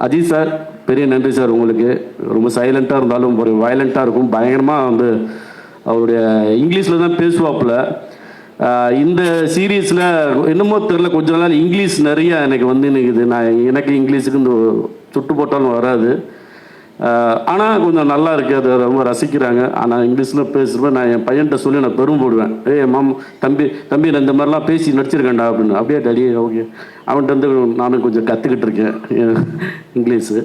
அஜித் சார், பெரிய நன்றி சார் உங்களுக்கு. ரொம்ப சைலண்ட்டாக இருந்தாலும் ஒரு வயலண்ட்டாக இருக்கும். பயங்கரமாக வந்து அவருடைய இங்கிலீஷில் தான் பேசுவாப்பில். இந்த சீரீஸில் என்னமோ தெரில, கொஞ்ச நாள் இங்கிலீஷ் நிறைய எனக்கு வந்து நிற்குது. எனக்கு இங்கிலீஷுக்கு இந்த சுட்டு போட்டாலும் வராது. ஆனால் கொஞ்சம் நல்லா இருக்குது, அதை ரொம்ப ரசிக்கிறாங்க. ஆனால் இங்கிலீஷில் பேசுகிறப்ப நான் என் பையன்கிட்ட சொல்லி நான் பெரும்போடுவேன். தம்பி நான் இந்த மாதிரிலாம் பேசி நடிச்சிருக்கேன்டா அப்படின்னு. அப்படியே டாடி ஓகே. அவன்கிட்ட வந்து நானும் கொஞ்சம் கற்றுக்கிட்டு இருக்கேன் இங்கிலீஷு.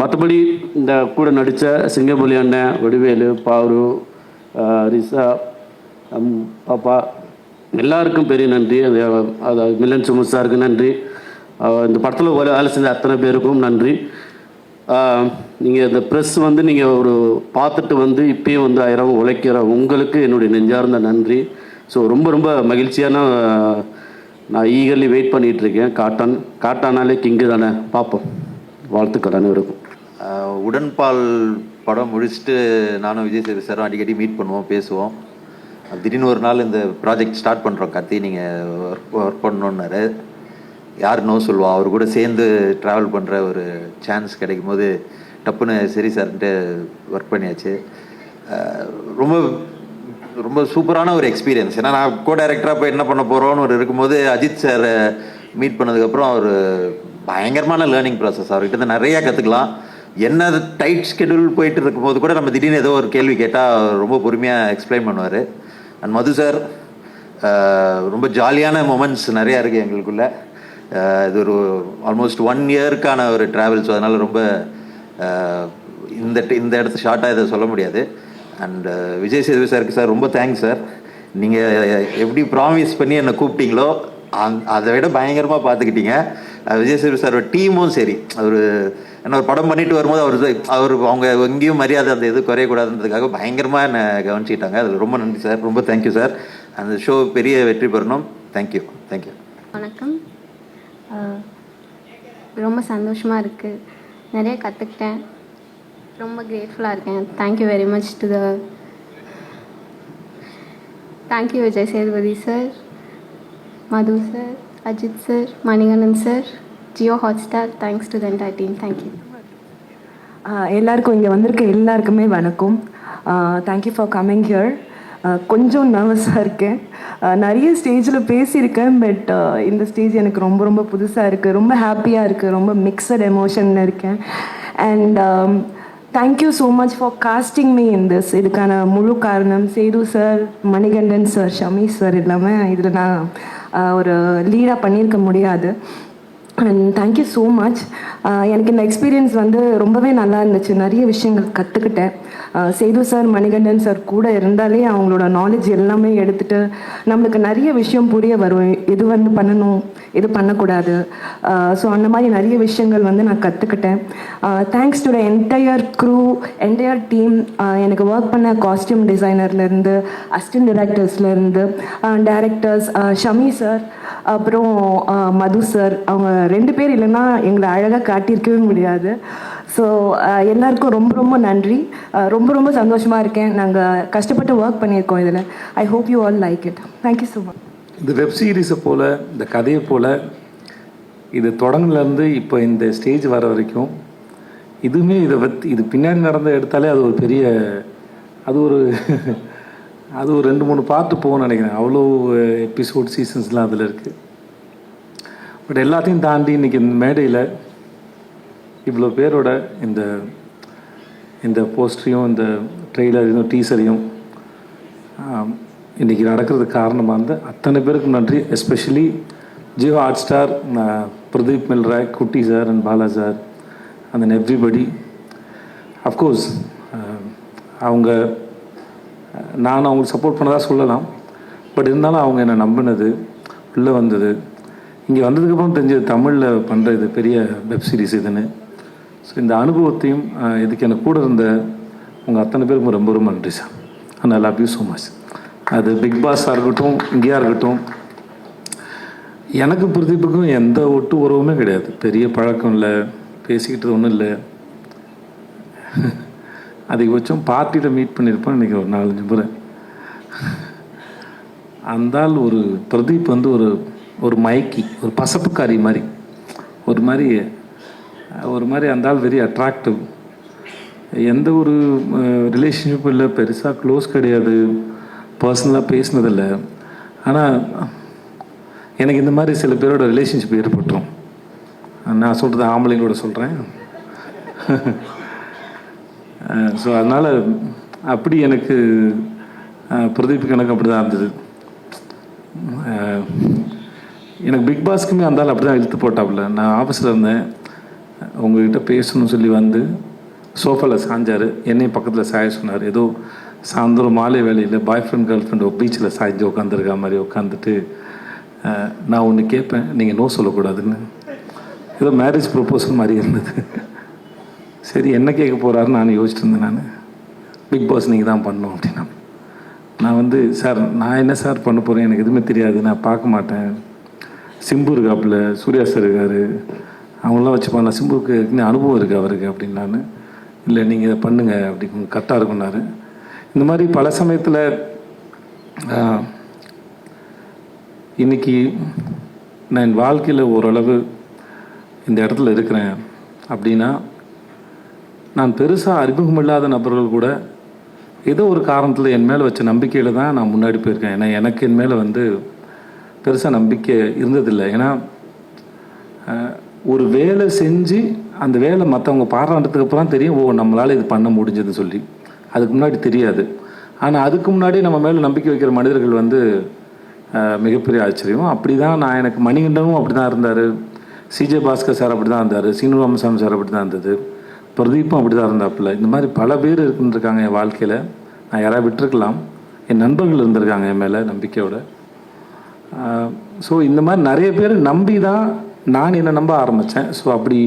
மற்றபடி இந்த கூட நடித்த சிங்கம்புலி அண்ணன், வடிவேலு, பாரு, ரிசா, பாப்பா, எல்லாருக்கும் பெரிய நன்றி. அது மில்லன் சுமத் சாருக்கு நன்றி. இந்த படத்தில் வேலை செஞ்ச அத்தனை பேருக்கும் நன்றி. நீங்கள் இந்த ப்ரெஸ் வந்து நீங்கள் ஒரு பார்த்துட்டு வந்து இப்பயும் வந்து 1000 உழைக்கிற உங்களுக்கு என்னுடைய நெஞ்சார்ந்த நன்றி. ஸோ ரொம்ப மகிழ்ச்சியான, நான் ஈகர்லி வெயிட் பண்ணிகிட்ருக்கேன். காட்டானாலே கிங்கு தானே, பார்ப்போம். வாழ்த்துக்கள் அனைவருக்கும்.
உடன்பால் படம் முடிச்சுட்டு நானும் விஜய் சேது சாரும் அடிக்கடி மீட் பண்ணுவோம், பேசுவோம். திடீர்னு ஒரு நாள் இந்த ப்ராஜெக்ட் ஸ்டார்ட் பண்ணுறோம் கார்த்தி, நீங்கள் ஒர்க் பண்ணணுன்னாரு. யார் நோ சொல்லுவோம். அவர் கூட சேர்ந்து ட்ராவல் பண்ணுற ஒரு சான்ஸ் கிடைக்கும் போது டப்புன்னு சரி சார்ன்ட்டு ஒர்க் பண்ணியாச்சு. ரொம்ப ரொம்ப சூப்பரான ஒரு எக்ஸ்பீரியன்ஸ். ஏன்னா நான் கோ டைரக்டராக போய் என்ன பண்ண போகிறோன்னு ஒரு இருக்கும்போது அஜித் சார் மீட் பண்ணதுக்கப்புறம் அவர் பயங்கரமான லேர்னிங் ப்ராசஸ். அவர்கிட்ட நிறையா கற்றுக்கலாம். என்ன டைட் ஸ்கெடியூல் போயிட்டு இருக்கும்போது கூட நம்ம திடீர்னு ஏதோ ஒரு கேள்வி கேட்டால் ரொம்ப பொறுமையாக எக்ஸ்பிளைன் பண்ணுவார். அண்ட் மது சார், ரொம்ப ஜாலியான மொமெண்ட்ஸ் நிறையா இருக்குது எங்களுக்குள்ள. இது ஒரு ஆல்மோஸ்ட் 1 இயருக்கான ஒரு ட்ராவல். ஸோ அதனால் ரொம்ப இந்த இடத்து ஷார்ட்டாக இதை சொல்ல முடியாது. அண்ட் விஜய் சேது சாருக்கு சார் ரொம்ப தேங்க்ஸ் சார். நீங்கள் எப்படி ப்ராமிஸ் பண்ணி என்னை கூப்பிட்டீங்களோ அதை விட பயங்கரமாக பார்த்துக்கிட்டீங்க. விஜய் சேது சாரோட டீமும் சரி, அவர் என்ன ஒரு படம் பண்ணிட்டு வரும்போது அவர் அவங்க எங்கேயும் மரியாதை அந்த இது குறையக்கூடாதுன்றதுக்காக பயங்கரமாக என்னை கவனிச்சிட்டாங்க. அதில் ரொம்ப நன்றி சார். ரொம்ப தேங்க்யூ சார். அந்த ஷோ பெரிய வெற்றி பெறணும். தேங்க்யூ.
வணக்கம். ரொம்ப சந்தோஷமாக இருக்குது. நிறைய கற்றுக்கிட்டேன். ரொம்ப கிரேட்ஃபுல்லாக இருக்கேன். Thank you very much to the thank you Vijay Sethupathi sir, Madhu sir, Ajith sir, Manikandan sir, Jio Hotstar. Thanks to the entire team. Thank you.
எல்லாருக்கும் இங்கே வந்திருக்க எல்லாருக்குமே வணக்கம். Thank you for coming here. கொஞ்சம் நர்வஸாக இருக்கேன். நிறைய ஸ்டேஜில் பேசியிருக்கேன், பட் இந்த ஸ்டேஜ் எனக்கு ரொம்ப ரொம்ப புதுசாக இருக்குது. ரொம்ப ஹாப்பியாக இருக்குது. ரொம்ப மிக்சட் எமோஷனில் இருக்கேன். And thank you so much for casting me in this. இதுக்கான முழு காரணம் Sethu sir, Manikandan sir, Shami sir எல்லாமே இதில் நான் ஒரு லீடாக பண்ணியிருக்க முடியாது. And thank you so much. எனக்கு இந்த எக்ஸ்பீரியன்ஸ் வந்து ரொம்பவே நல்லா இருந்துச்சு. நிறைய விஷயங்கள் கற்றுக்கிட்டேன். சேது சார், மணிகண்டன் சார் கூட இருந்தாலே அவங்களோட நாலேஜ் எல்லாமே எடுத்துகிட்டு நம்மளுக்கு நிறைய விஷயம் புரிய வரும். எது வந்து பண்ணணும், எது பண்ணக்கூடாது. ஸோ அந்த மாதிரி நிறைய விஷயங்கள் வந்து நான் கற்றுக்கிட்டேன். Thanks to the entire crew, entire team. எனக்கு ஒர்க் பண்ண காஸ்டியூம் டிசைனர்லேருந்து, அசிஸ்டன்ட் டிரெக்டர்ஸ்லேருந்து, டைரக்டர்ஸ் ஷமி சார், அப்புறம் மது சார். அவங்க 2 பேர் இல்லைன்னா எங்களை அழகாக காட்டியிருக்கவே முடியாது. ஸோ எல்லாருக்கும் ரொம்ப ரொம்ப நன்றி. ரொம்ப ரொம்ப சந்தோஷமாக இருக்கேன். நாங்கள் கஷ்டப்பட்டு ஒர்க் பண்ணியிருக்கோம் இதில். I hope you all like it. Thank you so much.
இந்த வெப் சீரிஸை போல், இந்த கதையை போல், இது தொடங்கிலேருந்து இப்போ இந்த ஸ்டேஜ் வர வரைக்கும் இதுவுமே இது பின்னாடி நடந்த எடுத்தாலே அது ஒரு பெரிய அது ஒரு 2-3 பார்ட்டு போகும்னு நினைக்கிறேன். அவ்வளோ எபிசோட் சீசன்ஸ்லாம் அதில் இருக்குது. பட் எல்லாத்தையும் தாண்டி இன்றைக்கி இந்த மேடையில் இவ்வளோ பேரோட இந்த போஸ்டரையும், இந்த ட்ரெய்லரையும், டீசரையும் இன்றைக்கி நடக்கிறதுக்கு காரணமாக இருந்த அத்தனை பேருக்கும் நன்றி. Especially Jio Hotstar, Pradeep Milroy, Kutty sir and Bala sir, and then everybody. Of course நான் அவங்களுக்கு சப்போர்ட் பண்ணதாக சொல்லலாம். பட் இருந்தாலும் அவங்க என்னை நம்பினது, உள்ளே வந்தது, இங்கே வந்ததுக்கப்புறம் தெரிஞ்சது தமிழில் பண்ணுற இது பெரிய வெப் சீரிஸ் இதுன்னு. ஸோ இந்த அனுபவத்தையும் இதுக்கு எனக்கு கூட இருந்த உங்கள் அத்தனை பேருக்கும் ரொம்ப ரொம்ப நன்றி sir. And I love you so much. அது பிக் பாஸாக இருக்கட்டும், இங்கேயா இருக்கட்டும், எனக்கு பிரதீப்புக்கும் எந்த ஒட்டு உறவுமே கிடையாது. பெரிய பழக்கம் இல்லை, பேசிக்கிட்டது ஒன்றும் இல்லை. அதிகபட்சம் பார்ட்டியில் மீட் பண்ணியிருப்பேன் இன்றைக்கி ஒரு 4-5 முறை. அந்தால் ஒரு பிரதீப் வந்து ஒரு மயக்கி, ஒரு பசப்புக்காரி மாதிரி, ஒரு மாதிரி அந்தால் வெரி அட்ராக்டிவ். எந்த ஒரு ரிலேஷன்ஷிப்பும் இல்லை, பெருசாக க்ளோஸ் கிடையாது, பர்சனலாக பேசினதில்லை. ஆனால் எனக்கு இந்த மாதிரி சில பேரோட ரிலேஷன்ஷிப் ஏற்பட்டுரும். நான் சொல்கிறது ஆம்பளைங்களோட சொல்கிறேன். ஸோ அதனால் அப்படி எனக்கு பிரதீப்புக்கு எனக்கு அப்படி தான் இருந்தது. எனக்கு பிக் பாஸ்க்குமே அந்தாலும் அப்படி தான் இழுத்து போட்டாப்புல. நான் ஆஃபீஸில் இருந்தேன், உங்கள்கிட்ட பேசணும்னு சொல்லி வந்து சோஃபாவில் சாஞ்சார், என்னையும் பக்கத்தில் சாய சொன்னார். ஏதோ சாயந்தரம் மாலை வேலையில் பாய் ஃப்ரெண்ட் கேர்ள் ஃப்ரெண்ட் பீச்சில் சாய்ஞ்சு உட்காந்துருக்கா மாதிரி உட்காந்துட்டு, நான் ஒன்று கேட்பேன், நீங்கள் நோ சொல்லக்கூடாதுன்னு. ஏதோ மேரேஜ் ப்ரொப்போசல் மாதிரி இருந்தது. சரி என்ன கேட்க போகிறாருன்னு நான் யோசிச்சுட்டு இருந்தேன். பிக் பாஸ் நீங்கள் தான் பண்ணணும் அப்படின்னா, நான் வந்து சார் நான் என்ன சார் பண்ண போகிறேன், எனக்கு எதுவுமே தெரியாது, நான் பார்க்க மாட்டேன். சிம்பு இருக்காப்புல, சூர்யா சார் இருக்கார், அவங்களாம் வச்சு பண்ணலாம், சிம்புக்கு அனுபவம் இருக்குது அவருக்கு அப்படின்னு. இல்லை நீங்கள் இதை பண்ணுங்கள் அப்படி கரெக்டாக இருக்குன்னாரு. இந்த மாதிரி பல சமயத்தில் இன்றைக்கி நான் என் வாழ்க்கையில் ஓரளவு இந்த இடத்துல இருக்கிறேன் அப்படின்னா, நான் பெருசாக அறிமுகமில்லாத நபர்கள் கூட ஏதோ ஒரு காரணத்தில் என் மேலே வச்ச நம்பிக்கையில் தான் நான் முன்னாடி போயிருக்கேன். ஏன்னா எனக்கு என் மேலே வந்து பெருசாக நம்பிக்கை இருந்ததில்லை. ஏன்னா ஒரு வேலை செஞ்சு அந்த வேலை மற்றவங்க பாராட்டுறதுக்கு அப்புறம் தெரியும், ஓ நம்மளால் இது பண்ண முடிஞ்சதுன்னு சொல்லி. அதுக்கு முன்னாடி தெரியாது. ஆனால் அதுக்கு முன்னாடி நம்ம மேலே நம்பிக்கை வைக்கிற மனிதர்கள் வந்து மிகப்பெரிய ஆச்சரியம். அப்படி தான் நான் எனக்கு மணிகண்டனும் அப்படி தான் இருந்தார், சிஜே பாஸ்கர் சார் அப்படி தான் இருந்தார், சீனு ராமசாமி சார் அப்படி தான் இருந்தது, பிரதீப்பும் அப்படி தான் இருந்தாப்புல. இந்த மாதிரி பல பேர் இருந்துருக்காங்க என் வாழ்க்கையில். நான் யாராவது விட்டுருக்கலாம், என் நண்பர்கள் இருந்திருக்காங்க என் மேலே நம்பிக்கையோட. ஸோ இந்த மாதிரி நிறைய பேர் நம்பி தான் நான் என்னை நம்ப ஆரம்பித்தேன். ஸோ அப்படி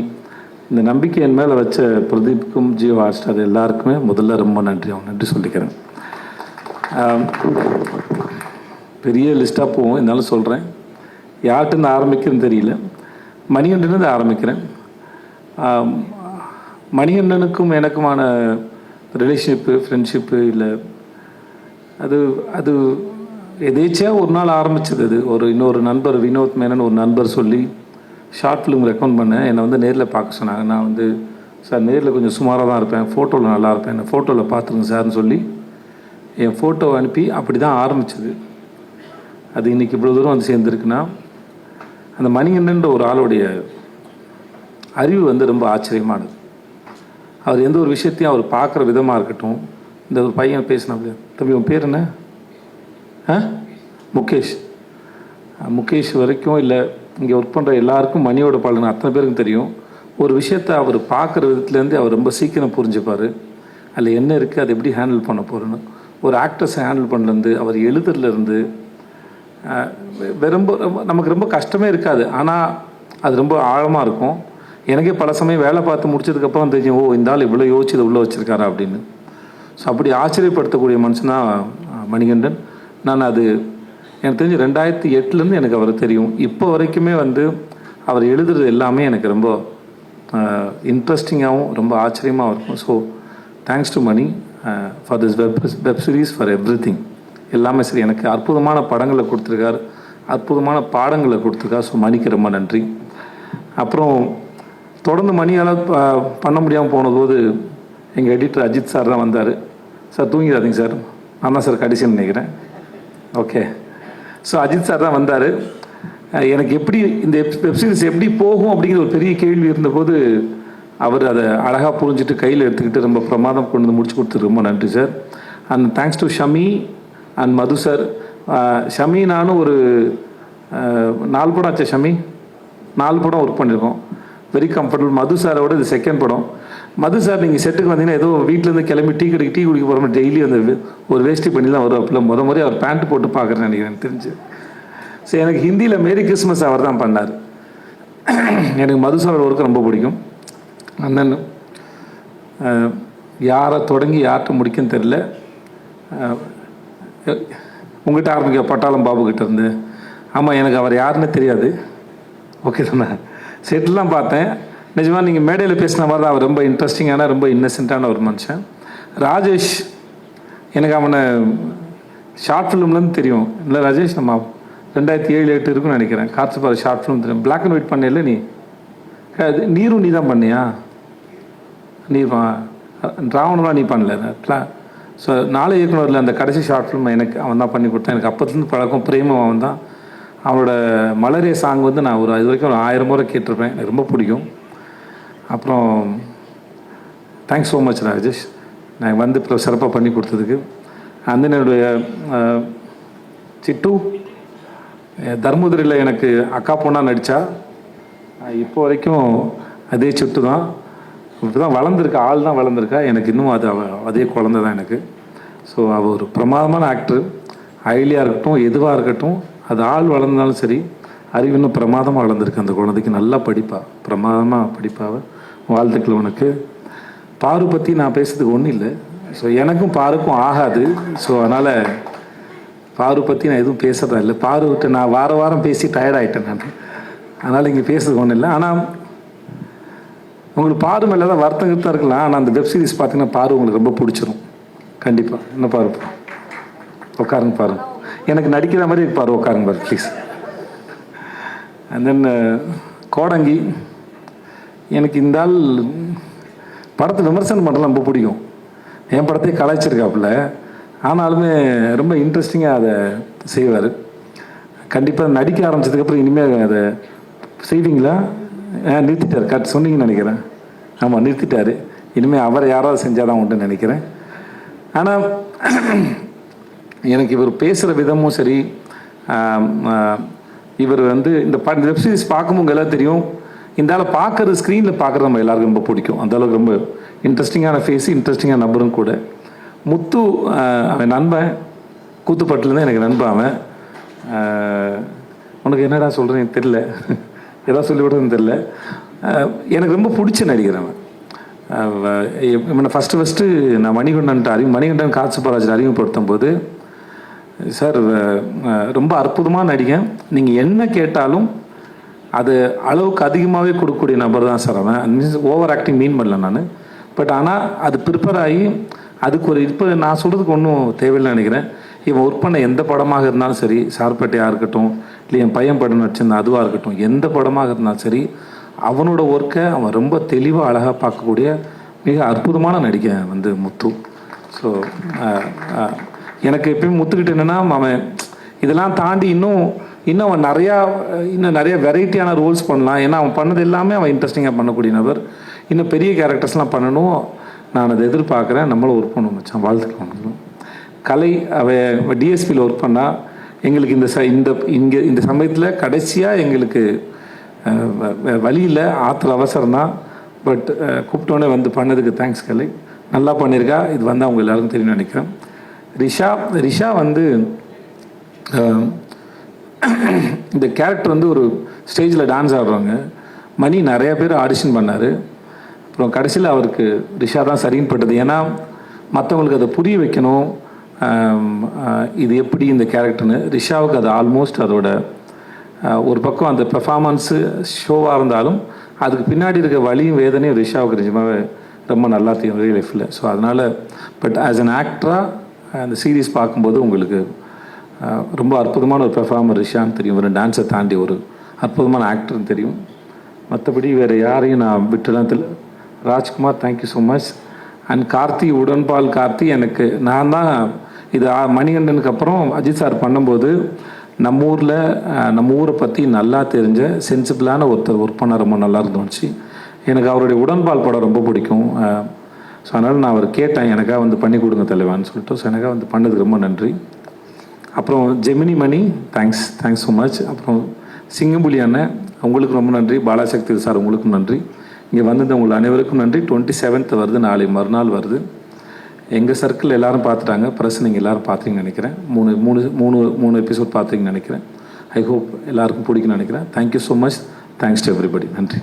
இந்த நம்பிக்கை என் மேலே வச்ச பிரதீப்புக்கும், ஜியோ ஹாட் ஸ்டார் எல்லாருக்குமே முதல்ல ரொம்ப நன்றி சொல்லிக்கிறேன். பெரிய லிஸ்ட்டாக போவோம், இருந்தாலும் சொல்கிறேன். யார்கிட்ட ஆரம்பிக்கிறேன்னு தெரியல. மணிகண்டனது ஆரம்பிக்கிறேன். மணிகண்டனுக்கும் எனக்குமான ரிலேஷன்ஷிப்பு, ஃப்ரெண்ட்ஷிப்பு இல்லை, அது எதேச்சியாக ஒரு நாள் ஆரம்பிச்சது இது. இன்னொரு நண்பர் வினோத் மேனன் ஒரு நண்பர் சொல்லி ஷார்ட் ஃபிலிம் ரெக்கமெண்ட் பண்ணேன். என்னை வந்து நேரில் பார்க்க சொன்னாங்க. நான் வந்து சார் நேரில் கொஞ்சம் சுமாராக தான் இருப்பேன், ஃபோட்டோவில் நல்லா இருப்பேன், என்னை ஃபோட்டோவில் பார்த்துருங்க சார்னு சொல்லி என் ஃபோட்டோவை அனுப்பி அப்படி தான் ஆரம்பிச்சது. அது இன்றைக்கி இவ்வளோ தூரம் வந்து சேர்ந்துருக்குன்னா அந்த மணிகண்டன்ற ஒரு ஆளுடைய அறிவு வந்து ரொம்ப ஆச்சரியமானது. அவர் எந்த ஒரு விஷயத்தையும் அவர் பார்க்குற விதமாக இருக்கட்டும். இந்த ஒரு பையன் பேசினா தம்பி உன் பேர் என்ன? முகேஷ். முகேஷ் வரைக்கும் இல்லை இங்கே ஒர்க் பண்ணுற எல்லாருக்கும் மணியோட பலன் அத்தனை பேருக்கும் தெரியும். ஒரு விஷயத்தை அவர் பார்க்குற விதத்துலேருந்து அவர் ரொம்ப சீக்கிரம் புரிஞ்சுப்பார். அதில் என்ன இருக்குது, அதை எப்படி ஹேண்டில் பண்ண போகிறேன்னு. ஒரு ஆக்டர்ஸை ஹேண்டில் பண்ணுறது, அவர் எழுதுறதுலேருந்து ரொம்ப நமக்கு ரொம்ப கஷ்டமே இருக்காது. ஆனால் அது ரொம்ப ஆழமாக இருக்கும். எனக்கே பல சமயம் வேலை பார்த்து முடிச்சதுக்கப்புறம் தெரியும், ஓ இந்த ஆள் இவ்வளோ யோசிச்சு இதை உள்ளே வச்சுருக்காரா அப்படின்னு. ஸோ அப்படி ஆச்சரியப்படுத்தக்கூடிய மனுஷனாக மணிகண்டன். நான் அது எனக்கு தெரிஞ்சு 2008 எனக்கு அவர் தெரியும். இப்போ வரைக்குமே வந்து அவர் எழுதுறது எல்லாமே எனக்கு ரொம்ப இன்ட்ரெஸ்டிங்காகவும் ரொம்ப ஆச்சரியமாகவும் இருக்கும். So thanks to Mani for this web series, for everything. எல்லாமே சரி. எனக்கு அற்புதமான படங்களை கொடுத்துருக்கார், அற்புதமான பாடங்களை கொடுத்துருக்கார். ஸோ மணிக்கு ரொம்ப நன்றி. அப்புறம் தொடர்ந்து மணியால் பண்ண முடியாமல் போனபோது எங்கள் எடிட்டர் அஜித் சார் தான் வந்தார். சார் தூங்கிடாதீங்க சார், நான் தான் சார் கடைசின்னு நினைக்கிறேன். ஓகே. ஸோ அஜித் சார் தான் வந்தார். எனக்கு எப்படி இந்த வெப்சீரிஸ் எப்படி போகும் அப்படிங்கிற ஒரு பெரிய கேள்வி இருந்தபோது அவர் அதை அழகாக புரிஞ்சுட்டு கையில் எடுத்துக்கிட்டு ரொம்ப பிரமாதம் கொண்டு வந்து முடிச்சு கொடுத்துரு. ரொம்ப நன்றி sir. And thanks to Shami and Madhu sir. Shami நானும் ஒரு 4 படம் ஆச்சு. ஷமி 4 படம் ஒர்க் பண்ணியிருக்கோம். Very comfortable. மது சாரோட இது செகண்ட் படம். மது சார் நீங்கள் செட்டுக்கு வந்தீங்கன்னா ஏதோ வீட்டிலேருந்து கிளம்பி டீ குடிக்க போகிற மாதிரி டெய்லி அந்த ஒரு வேஷ்டி பண்ணி தான் வரும். அப்போல்லாம் முறை அவர் பேண்ட் போட்டு பார்க்குறேன்னு நினைக்கிறேன் தெரிஞ்சு. ஸோ எனக்கு ஹிந்தியில் மேரி கிறிஸ்மஸ் அவர் தான் பண்ணார். எனக்கு மது சாரோட ஒர்க்கு ரொம்ப பிடிக்கும். அண்ணன் யாரை தொடங்கி யார்கிட்ட முடிக்குன்னு தெரில. உங்கள்கிட்ட ஆரம்பிக்க பட்டாளம் பாபு கிட்ட இருந்து. ஆமாம், எனக்கு அவர் யாருன்னு தெரியாது. ஓகே தானே. செட்டிலாம் பார்த்தேன். நிஜமாக நீங்கள் மேடையில் பேசின மாதிரி தான் அவர் ரொம்ப இன்ட்ரெஸ்டிங்கான ரொம்ப இன்னசென்ட்டான ஒரு மனுஷன். ராஜேஷ், எனக்கு அவனை ஷார்ட் ஃபிலிம்லேருந்து தெரியும். இல்லை ராஜேஷ், நம்ம 2007-08 இருக்குன்னு நினைக்கிறேன். காற்றுப்பாறை ஷார்ட் ஃபிலிம் தெரியும். பிளாக் அண்ட் ஒயிட் பண்ணல நீ? நீரும் நீ தான் பண்ணியா? நீர் ராவணம்லாம் நீ பண்ணல. ஸோ 4 இயக்குனரில் அந்த கடைசி ஷார்ட் ஃபிலிம் எனக்கு அவன் தான் பண்ணி கொடுத்தான். எனக்கு அப்போத்துலேருந்து பழக்கம் பிரேமம் அவன் தான். அவனோட மலரே சாங் வந்து நான் இது வரைக்கும் ஒரு 1000 முறை கேட்டிருப்பேன். எனக்கு ரொம்ப பிடிக்கும். அப்புறம் தேங்க்ஸ் ஸோ மச் ராஜேஷ், நான் வந்து இப்போ சிறப்பாக பண்ணி கொடுத்ததுக்கு. அந்த என்னுடைய சிட்டு தர்மபுரியில் எனக்கு அக்கா பொண்ணாக நடித்தா. இப்போ வரைக்கும் அதே சிட்டு தான். இப்போ தான் வளர்ந்துருக்கா, ஆள் தான் வளர்ந்துருக்கா. எனக்கு இன்னும் அதே குழந்தை தான் எனக்கு. ஸோ அவள் ஒரு பிரமாதமான ஆக்டர். ஐலியாக இருக்கட்டும், எதுவாக இருக்கட்டும், அது ஆள் வளர்ந்தாலும் சரி, அறிவு இன்னும் பிரமாதமாக வளர்ந்துருக்கு அந்த குழந்தைக்கு. நல்லா படிப்பா, பிரமாதமாக படிப்பாவை. வாழ்த்துக்கள் உனக்கு. பாரு பற்றி நான் பேசுறதுக்கு ஒன்றும் இல்லை. ஸோ எனக்கும் பாருக்கும் ஆகாது. ஸோ அதனால் பாரு பற்றி நான் எதுவும் பேசுறதா இல்லை. பாரு விட்டு நான் வாரம் பேசி டயர்டாயிட்டேன் நான். அதனால் இங்கே பேசுறதுக்கு ஒன்றும் இல்லை. ஆனால் உங்களுக்கு பாரு மேலே தான் வருத்தம் தான் இருக்கலாம். ஆனால் அந்த வெப் சீரிஸ் பார்த்தீங்கன்னா பாரு உங்களுக்கு ரொம்ப பிடிச்சிரும் கண்டிப்பாக. என்ன பாரு, உட்காருங்க பாரு. எனக்கு நடிக்கிற மாதிரி பாரு, உட்காருங்க பாரு ப்ளீஸ். அண்ட் தென் கோடங்கி, எனக்கு இந்த ஆள் படத்தை விமர்சனம் பண்ணுறது ரொம்ப பிடிக்கும். என் படத்தையே கலாய்ச்சிருக்காப்புல. ஆனாலுமே ரொம்ப இன்ட்ரெஸ்டிங்காக அதை செய்வார். கண்டிப்பாக நடிக்க ஆரம்பித்ததுக்கப்புறம் இனிமேல் அதை செய்வீங்களா? நிறுத்திட்டார், சொன்னீங்கன்னு நினைக்கிறேன். ஆமாம், நிறுத்திட்டார். இனிமேல் அவரை யாராவது செஞ்சால் தான் உண்டுன்னு நினைக்கிறேன். ஆனால் எனக்கு இவர் பேசுகிற விதமும் சரி, இவர் வந்து இந்த வெப் சீரிஸ் பார்க்கும்போது எல்லாம் தெரியும். இந்த ஆளை பார்க்குறது, ஸ்க்ரீனில் பார்க்குறது நம்ம எல்லாருக்கும் ரொம்ப பிடிக்கும். அந்தளவுக்கு ரொம்ப இன்ட்ரெஸ்டிங்கான ஃபேஸு, இன்ட்ரெஸ்டிங்கான நம்பரும் கூட. முத்து அவன் நண்பன், கூத்துப்பட்டுலேருந்து எனக்கு நண்பன் அவன். உனக்கு என்னடா சொல்கிறேன்னு தெரில, எதாவது சொல்லிவிடுறதுன்னு தெரில. எனக்கு ரொம்ப பிடிச்ச நடிகர் அவன். ஃபஸ்ட்டு நான் மணிகண்டன் காட்சிபாராஜர் அறிமுகப்படுத்தும் போது, சார் ரொம்ப அற்புதமாக நடிகன், நீங்கள் என்ன கேட்டாலும் அது அளவுக்கு அதிகமாகவே கொடுக்கக்கூடிய நபர் தான் சார் அவன். மீன்ஸ் ஓவர் ஆக்டிங் மீன் பண்ணல நான். பட் ஆனால் அது ப்ரிப்பேர் ஆகி அதுக்கு ஒரு இப்போ நான் சொல்கிறதுக்கு ஒன்றும் தேவையில்லை நினைக்கிறேன். இவன் ஒர்க் பண்ண எந்த படமாக இருந்தாலும் சரி, சார்பேட்டையாக இருக்கட்டும், இல்லை என் பையன் படம் நடிச்சிருந்த அதுவாக இருக்கட்டும், எந்த படமாக இருந்தாலும் சரி, அவனோட ஒர்க்கை அவன் ரொம்ப தெளிவாக அழகாக பார்க்கக்கூடிய மிக அற்புதமான நடிகை வந்து முத்து. ஸோ எனக்கு எப்பயும் முத்துக்கிட்ட என்னென்னா, அவன் இதெல்லாம் தாண்டி இன்னும் அவன் நிறைய வெரைட்டியான ரோல்ஸ் பண்ணலாம். ஏன்னா அவன் பண்ணது எல்லாமே அவன் இன்ட்ரெஸ்டிங்காக பண்ணக்கூடிய நபர். இன்னும் பெரிய கேரக்டர்ஸ்லாம் பண்ணணும், நான் அதை எதிர்பார்க்குறேன். நம்மளும் ஒர்க் பண்ண வச்சான், வாழ்த்துக்கலாம். கலை அவள் டிஎஸ்பியில் ஒர்க் பண்ணால் எங்களுக்கு இந்த சமயத்தில் கடைசியாக எங்களுக்கு வழியில் ஆற்றுல அவசரம் தான். பட் கூப்பிட்டோன்னே வந்து பண்ணதுக்கு தேங்க்ஸ் கலை, நல்லா பண்ணியிருக்கா. இது வந்து அவங்க எல்லாருக்கும் தெரியும்னு நினைக்கிறேன். ரிஷா வந்து இந்த கேரக்டர் வந்து ஒரு ஸ்டேஜில் டான்ஸ் ஆடுறவங்க. மணி நிறைய பேர் ஆடிஷன் பண்ணார். அப்புறம் கடைசியில் அவருக்கு ரிஷா தான் சரின்னு பட்டது. ஏன்னா மற்றவங்களுக்கு அதை புரிய வைக்கணும், இது எப்படி இந்த கேரக்டர்னு. ரிஷாவுக்கு அது ஆல்மோஸ்ட் அதோட ஒரு பக்கம் அந்த பெர்ஃபார்மன்ஸு ஷோவாக இருந்தாலும் அதுக்கு பின்னாடி இருக்க வலியும் வேதனையும் ரிஷாவுக்கு நிஜமாகவே ரொம்ப நல்லா தெரியும் ரியல் லைஃப்பில். ஸோ அதனால் பட் ஆஸ் அன் ஆக்டராக அந்த சீரீஸ் பார்க்கும்போது உங்களுக்கு ரொம்ப அற்புதமான ஒரு பெர்ஃபார்மர் ரிஷான்னு தெரியும். ஒரு டான்ஸை தாண்டி ஒரு அற்புதமான ஆக்டர்னு தெரியும். மற்றபடி வேறு யாரையும் நான் விட்டுலாம் Rajkumar, thank you so much. And Karthi, உடன்பால் கார்த்தி, எனக்கு நான் தான் இது மணிகண்டனுக்கு அப்புறம் அஜித் சார் பண்ணும்போது நம்ம ஊரை பற்றி நல்லா தெரிஞ்ச சென்சிபிளான ஒருத்தர் ஒர்க் பண்ண ரொம்ப நல்லா இருந்துச்சு. எனக்கு அவருடைய உடன்பால் படம் ரொம்ப பிடிக்கும். ஸோ அதனால் நான் அவர் கேட்டேன், எனக்காக வந்து பண்ணி கொடுங்க தலைவான்னு சொல்லிட்டு. ஸோ எனக்காக வந்து பண்ணதுக்கு ரொம்ப நன்றி. அப்புறம் ஜெமினி மணி, தேங்க்ஸ் ஸோ மச். அப்புறம் சிங்கம்புலி அண்ணன், உங்களுக்கு ரொம்ப நன்றி. பாலாசக்தி சார், உங்களுக்கும் நன்றி. இங்கே வந்தது உங்கள் அனைவருக்கும் நன்றி. 27th வருது, நாளை மறுநாள் வருது. எங்கள் சர்க்கிள் எல்லாரும் பார்த்துட்டாங்க, ப்ரெஸ் நீங்கள் எல்லோரும் பார்த்தீங்கன்னு நினைக்கிறேன். மூணு எபிசோட் பார்த்தீங்கன்னு நினைக்கிறேன். ஐ ஹோப் எல்லாருக்கும் பிடிக்கும்னு நினைக்கிறேன். Thank you so much. Thanks to everybody. நன்றி.